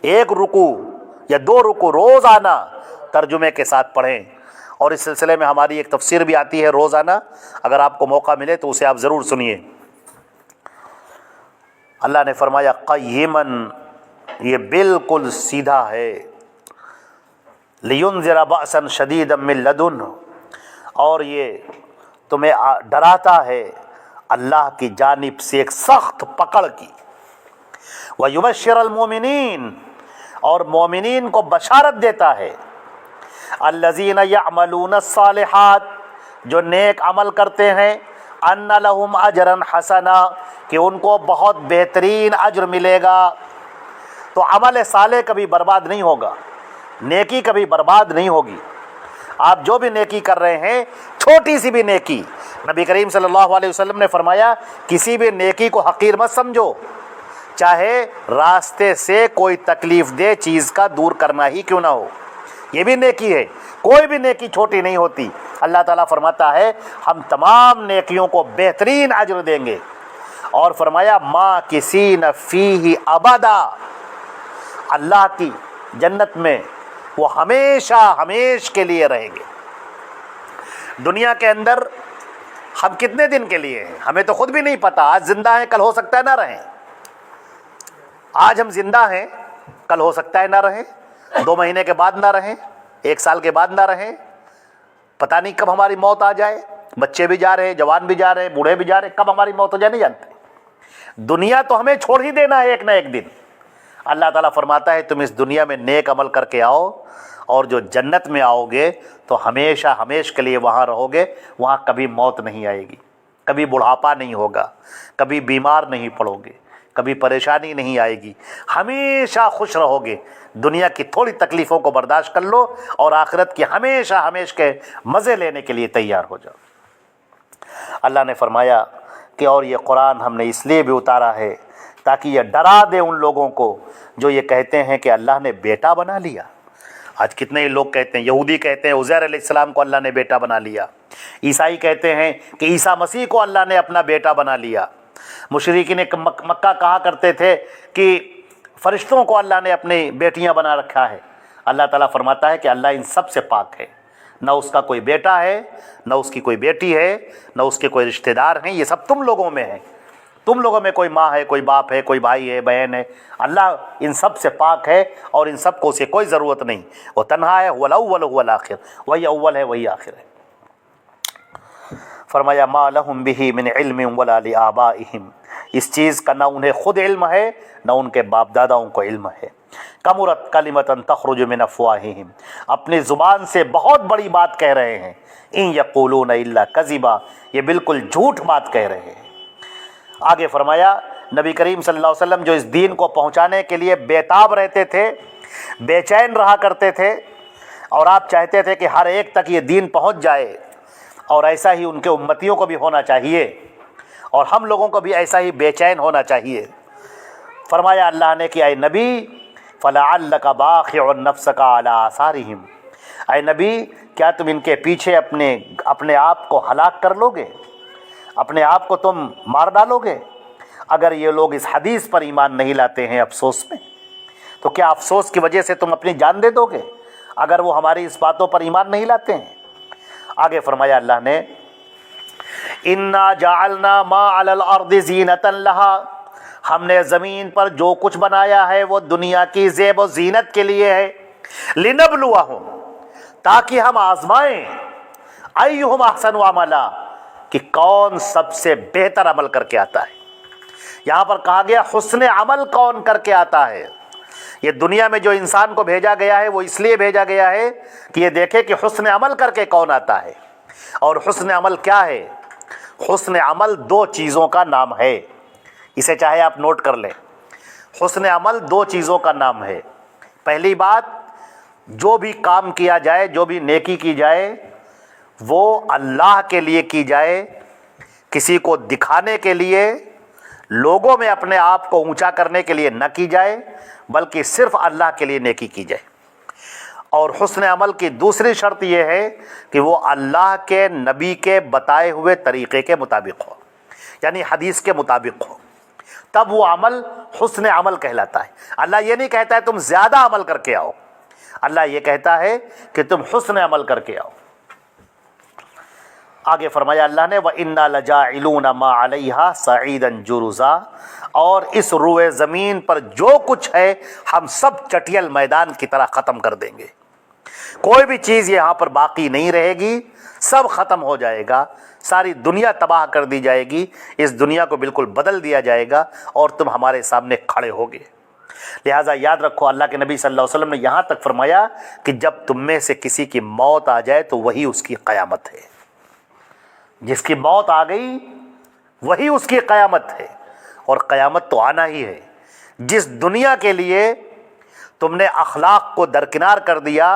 ایک رکوع یا 2 رکوع روزانہ ترجمے کے ساتھ پڑھیں، اور اس سلسلے میں ہماری ایک تفسیر بھی آتی ہے روزانہ، اگر آپ کو موقع ملے تو اسے آپ ضرور سنیے۔ اللہ نے فرمایا قیماً، یہ بالکل سیدھا ہے، لینذر بأسا شدیدا من لدن، اور یہ تمہیں ڈراتا ہے اللہ کی جانب سے ایک سخت پکڑ کی، وَيُبَشِّرَ الْمُؤْمِنِينَ، اور مومنین کو بشارت دیتا ہے، الَّذِينَ يَعْمَلُونَ الصَّالِحَاتِ، جو نیک عمل کرتے ہیں، أَنَّ لَهُمْ أَجْرًا حَسَنًا، کہ ان کو بہت بہترین اجر ملے گا۔ تو عمل صالح کبھی برباد نہیں ہوگا، نیکی کبھی برباد نہیں ہوگی۔ آپ جو بھی نیکی کر رہے ہیں، چھوٹی سی بھی نیکی، نبی کریم صلی اللہ علیہ وسلم نے فرمایا کسی بھی نیکی کو حقیر مت سمجھو، چاہے راستے سے کوئی تکلیف دہ چیز کا دور کرنا ہی کیوں نہ ہو، یہ بھی نیکی ہے، کوئی بھی نیکی چھوٹی نہیں ہوتی۔ اللہ تعالیٰ فرماتا ہے ہم تمام نیکیوں کو بہترین اجر دیں گے، اور فرمایا ماکثین فیہ ابدا، اللہ کی جنت میں وہ ہمیشہ ہمیش کے لیے رہیں گے۔ دنیا کے اندر ہم کتنے دن کے لیے ہیں ہمیں تو خود بھی نہیں پتا، آج زندہ ہیں کل ہو سکتا ہے نہ رہیں، آج ہم زندہ ہیں کل ہو سکتا ہے نہ رہیں، 2 مہینے کے بعد نہ رہیں، 1 سال کے بعد نہ رہیں، پتہ نہیں کب ہماری موت آ جائے، بچے بھی جا رہے ہیں، جوان بھی جا رہے ہیں، بوڑھے بھی جا رہے ہیں، کب ہماری موت ہو جائے نہیں جانتے۔ دنیا تو ہمیں چھوڑ ہی دینا ہے ایک نہ ایک دن۔ اللہ تعالیٰ فرماتا ہے تم اس دنیا میں نیک عمل کر کے آؤ، اور جو جنت میں آؤ گے تو ہمیشہ ہمیش کے لیے وہاں رہو گے، وہاں کبھی موت نہیں آئے گی، کبھی بڑھاپا نہیں ہوگا، کبھی بیمار نہیں پڑو گے، کبھی پریشانی نہیں آئے گی، ہمیشہ خوش رہو گے۔ دنیا کی تھوڑی تکلیفوں کو برداشت کر لو اور آخرت کی ہمیشہ ہمیش کے مزے لینے کے لیے تیار ہو جاؤ۔ اللہ نے فرمایا کہ اور یہ قرآن ہم نے اس لیے بھی اتارا ہے تاکہ یہ ڈرا دے ان لوگوں کو جو یہ کہتے ہیں کہ اللہ نے بیٹا بنا لیا۔ آج کتنے ہی لوگ کہتے ہیں، یہودی کہتے ہیں عزیر علیہ السلام کو اللہ نے بیٹا بنا لیا، عیسائی کہتے ہیں کہ عیسیٰ مسیح کو اللہ نے اپنا بیٹا بنا لیا، مشرکین مکہ کہا کرتے تھے کہ فرشتوں کو اللہ نے اپنی بیٹیاں بنا رکھا ہے۔ اللہ تعالیٰ فرماتا ہے کہ اللہ ان سب سے پاک ہے، نہ اس کا کوئی بیٹا ہے، نہ اس کی کوئی بیٹی ہے، نہ اس کے کوئی رشتہ دار ہیں، یہ سب تم لوگوں میں ہے، تم لوگوں میں کوئی ماں ہے، کوئی باپ ہے، کوئی بھائی ہے، بہن ہے، اللہ ان سب سے پاک ہے اور ان سب کو اسے کوئی ضرورت نہیں، وہ تنہا ہے، هو الاول هو الاخر، وہی اول ہے وہی آخر ہے۔ فرمایا ما لهم به من علم ولا لآبائهم، اس چیز کا نہ انہیں خود علم ہے نہ ان کے باپ داداؤں کو علم ہے۔ کمرت کلمۃ تخرج من افواہہم، اپنی زبان سے بہت بڑی بات کہہ رہے ہیں، ان یقولون الا کذبا، یہ بالکل جھوٹ بات کہہ رہے ہیں۔ آگے فرمایا نبی کریم صلی اللہ علیہ وسلم جو اس دین کو پہنچانے کے لیے بیتاب رہتے تھے، بے چین رہا کرتے تھے، اور آپ چاہتے تھے کہ ہر ایک تک یہ دین پہنچ جائے، اور ایسا ہی ان کے امتیوں کو بھی ہونا چاہیے، اور ہم لوگوں کو بھی ایسا ہی بے چین ہونا چاہیے۔ فرمایا اللہ نے کہ اے نبی فَلَعَلَّكَ بَاخِعٌ نَفْسَكَ عَلَىٰ آثَارِهِمْ، اے نبی کیا تم ان کے پیچھے اپنے آپ کو ہلاک کر لو گے، اپنے آپ کو تم مار ڈالو گے؟ اگر یہ لوگ اس حدیث پر ایمان نہیں لاتے ہیں افسوس میں، تو کیا افسوس کی وجہ سے تم اپنی جان دے دو گے اگر وہ ہماری اس باتوں پر ایمان نہیں لاتے ہیں؟ آگے فرمایا اللہ نے اِنَّا جَعَلْنَا مَا عَلَى الْأَرْضِ زِينَةً لَهَا، ہم نے زمین پر جو کچھ بنایا ہے وہ دنیا کی زیب و زینت کے لیے ہے، لِنَبْلُوَهُمْ، تاکہ ہم آزمائیں، أَيُّهُمْ أَحْسَنُ عَمَلًا، کہ کون سب سے بہتر عمل کر کے آتا ہے۔ یہاں پر کہا گیا حسن عمل کون کر کے آتا ہے۔ یہ دنیا میں جو انسان کو بھیجا گیا ہے وہ اس لیے بھیجا گیا ہے کہ یہ دیکھے کہ حسن عمل کر کے کون آتا ہے۔ اور حسن عمل کیا ہے؟ حسن عمل 2 چیزوں کا نام ہے، اسے چاہے آپ نوٹ کر لیں۔ حسن عمل 2 چیزوں کا نام ہے۔ پہلی بات، جو بھی کام کیا جائے، جو بھی نیکی کی جائے، وہ اللہ کے لیے کی جائے، کسی کو دکھانے کے لیے، لوگوں میں اپنے آپ کو اونچا کرنے کے لیے نہ کی جائے، بلکہ صرف اللہ کے لیے نیکی کی جائے۔ اور حسن عمل کی دوسری شرط یہ ہے کہ وہ اللہ کے نبی کے بتائے ہوئے طریقے کے مطابق ہو، یعنی حدیث کے مطابق ہو، تب وہ عمل حسن عمل کہلاتا ہے۔ اللہ یہ نہیں کہتا ہے تم زیادہ عمل کر کے آؤ، اللہ یہ کہتا ہے کہ تم حسن عمل کر کے آؤ۔ آگے فرمایا اللہ نے وَإِنَّا لَجَاعِلُونَ مَا عَلَيْهَا صَعِيدًا جُرُزًا، اور اس روئے زمین پر جو کچھ ہے ہم سب چٹیل میدان کی طرح ختم کر دیں گے. کوئی بھی چیز یہاں پر باقی نہیں رہے گی، سب ختم ہو جائے گا، ساری دنیا تباہ کر دی جائے گی، اس دنیا کو بالکل بدل دیا جائے گا اور تم ہمارے سامنے کھڑے ہوگے. لہٰذا یاد رکھو اللہ کے نبی صلی اللہ علیہ وسلم نے یہاں تک فرمایا کہ جب تم میں سے کسی کی موت آ جائے تو وہی اس کی قیامت ہے. جس کی موت آ گئی وہی اس کی قیامت ہے، اور قیامت تو آنا ہی ہے. جس دنیا کے لیے تم نے اخلاق کو درکنار کر دیا،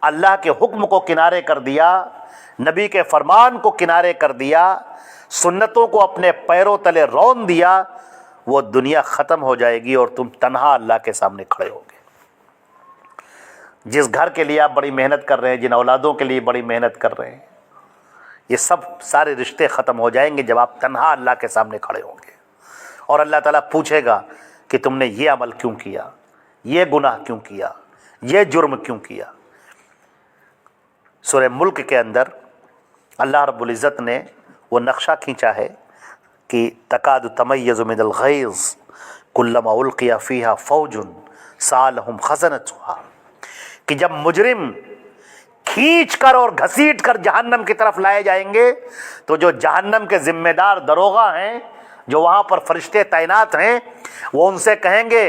اللہ کے حکم کو کنارے کر دیا، نبی کے فرمان کو کنارے کر دیا، سنتوں کو اپنے پیروں تلے رون دیا، وہ دنیا ختم ہو جائے گی اور تم تنہا اللہ کے سامنے کھڑے ہوگے. جس گھر کے لیے آپ بڑی محنت کر رہے ہیں، جن اولادوں کے لیے بڑی محنت کر رہے ہیں، یہ سب سارے رشتے ختم ہو جائیں گے جب آپ تنہا اللہ کے سامنے کھڑے ہوں گے. اور اللہ تعالیٰ پوچھے گا کہ تم نے یہ عمل کیوں کیا، یہ گناہ کیوں کیا، یہ جرم کیوں کیا. سورہ ملک کے اندر اللہ رب العزت نے وہ نقشہ کھینچا ہے کہ تکاد تمیز من الغیظ کلما القی فیہا فوج سالہم خزنتہا، کہ جب مجرم کھینچ کر اور گھسیٹ کر جہنم کی طرف لائے جائیں گے تو جو جہنم کے ذمہ دار دروغہ ہیں، جو وہاں پر فرشتے تعینات ہیں، وہ ان سے کہیں گے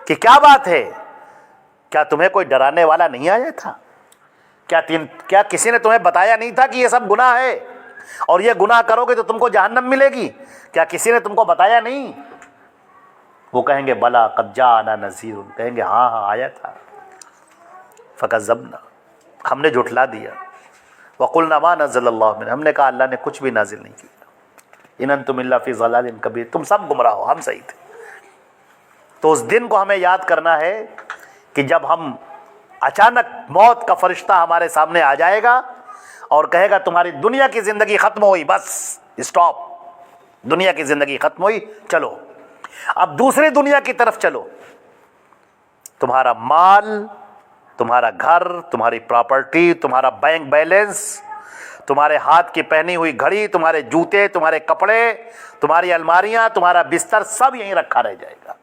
کہ کیا بات ہے، کیا تمہیں کوئی ڈرانے والا نہیں آیا تھا؟ کیا کسی نے تمہیں بتایا نہیں تھا کہ یہ سب گناہ ہے اور یہ گناہ کرو گے تو تم کو جہنم ملے گی؟ کیا کسی نے تم کو بتایا نہیں؟ وہ کہیں گے بلا قد جاءنا نذیر، کہیں گے ہاں آیا تھا. فکذبنا، ہم نے جھٹلا دیا. وقلنا ما نزل اللہ من، ہم نے کہا اللہ نے کچھ بھی نازل نہیں کیا. ان انتم الا فی ضلال کبیر، تم سب گمراہ ہو، ہم صحیح تھے. تو اس دن کو ہمیں یاد کرنا ہے کہ جب ہم اچانک موت کا فرشتہ ہمارے سامنے آ جائے گا اور کہے گا تمہاری دنیا کی زندگی ختم ہوئی، بس اسٹاپ، دنیا کی زندگی ختم ہوئی، چلو اب دوسری دنیا کی طرف چلو. تمہارا مال، تمہارا گھر، تمہاری پراپرٹی، تمہارا بینک بیلنس، تمہارے ہاتھ کی پہنی ہوئی گھڑی، تمہارے جوتے، تمہارے کپڑے، تمہاری الماریاں، تمہارا بستر، سب یہیں رکھا رہ جائے گا.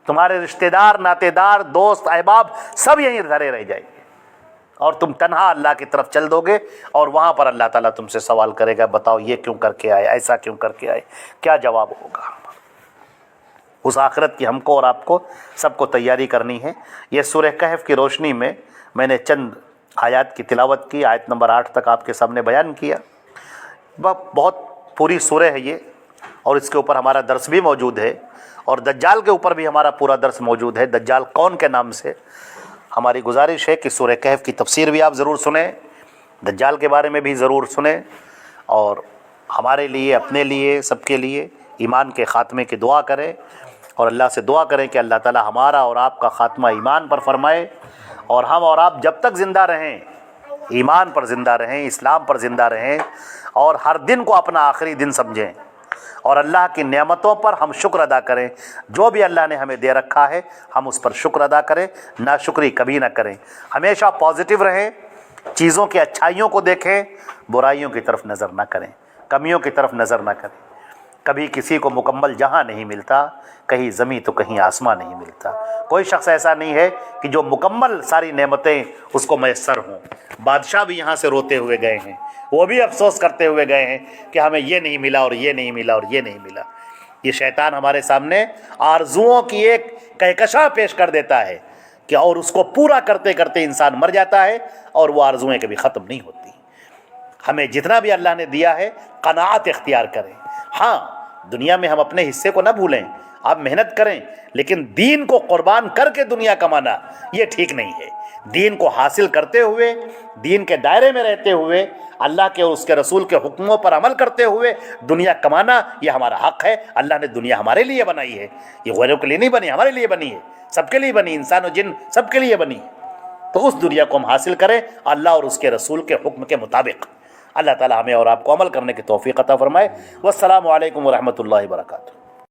تمہارے رشتہ دار، ناتے دار، دوست، احباب سب یہیں دھرے رہ جائیں گے اور تم تنہا اللہ کی طرف چل دو گے. اور وہاں پر اللہ تعالیٰ تم سے سوال کرے گا بتاؤ یہ کیوں کر کے آئے، ایسا کیوں کر کے آئے؟ کیا جواب ہوگا؟ اس آخرت کی ہم کو اور آپ کو سب کو تیاری کرنی ہے. یہ سورہ کہف کی روشنی میں نے چند آیات کی تلاوت کی، آیت نمبر 8 تک آپ کے سامنے بیان کیا. بہت پوری سورہ ہے یہ، اور اس کے اوپر ہمارا درس بھی موجود ہے، اور دجال کے اوپر بھی ہمارا پورا درس موجود ہے، دجال کون کے نام سے. ہماری گزارش ہے کہ سورہ کہف کی تفسیر بھی آپ ضرور سنیں، دجال کے بارے میں بھی ضرور سنیں، اور ہمارے لیے، اپنے لیے، سب کے لیے ایمان کے خاتمے کی دعا کریں، اور اللہ سے دعا کریں کہ اللہ تعالی ہمارا اور آپ کا خاتمہ ایمان پر فرمائے، اور ہم اور آپ جب تک زندہ رہیں ایمان پر زندہ رہیں، اسلام پر زندہ رہیں، اور ہر دن کو اپنا آخری دن سمجھیں، اور اللہ کی نعمتوں پر ہم شکر ادا کریں. جو بھی اللہ نے ہمیں دے رکھا ہے ہم اس پر شکر ادا کریں، ناشکری کبھی نہ کریں. ہمیشہ پازیٹیو رہیں، چیزوں کی اچھائیوں کو دیکھیں، برائیوں کی طرف نظر نہ کریں، کمیوں کی طرف نظر نہ کریں. کبھی کسی کو مکمل جہاں نہیں ملتا، کہیں زمین تو کہیں آسمان نہیں ملتا. کوئی شخص ایسا نہیں ہے کہ جو مکمل ساری نعمتیں اس کو میسر ہوں. بادشاہ بھی یہاں سے روتے ہوئے گئے ہیں، وہ بھی افسوس کرتے ہوئے گئے ہیں کہ ہمیں یہ نہیں ملا اور یہ نہیں ملا اور یہ نہیں ملا. یہ شیطان ہمارے سامنے آرزوؤں کی ایک کہکشاں پیش کر دیتا ہے کہ اور اس کو پورا کرتے کرتے انسان مر جاتا ہے اور وہ آرزوئیں کبھی ختم نہیں ہوتی. ہمیں جتنا بھی اللہ نے دیا ہے قناعت اختیار کریں. ہاں دنیا میں ہم اپنے حصے کو نہ بھولیں، آپ محنت کریں، لیکن دین کو قربان کر کے دنیا کمانا یہ ٹھیک نہیں ہے. دین کو حاصل کرتے ہوئے، دین کے دائرے میں رہتے ہوئے، اللہ کے اور اس کے رسول کے حکموں پر عمل کرتے ہوئے دنیا کمانا یہ ہمارا حق ہے. اللہ نے دنیا ہمارے لیے بنائی ہے، یہ غیروں کے لیے نہیں بنی، ہمارے لیے بنی ہے، سب کے لیے بنی، انسان و جن سب کے لیے بنی. تو اس دنیا کو ہم حاصل کریں اللہ اور اس کے رسول کے حکم کے مطابق. اللہ تعالی ہمیں اور آپ کو عمل کرنے کی توفیق عطا فرمائے. والسلام علیکم ورحمۃ اللہ وبرکاتہ.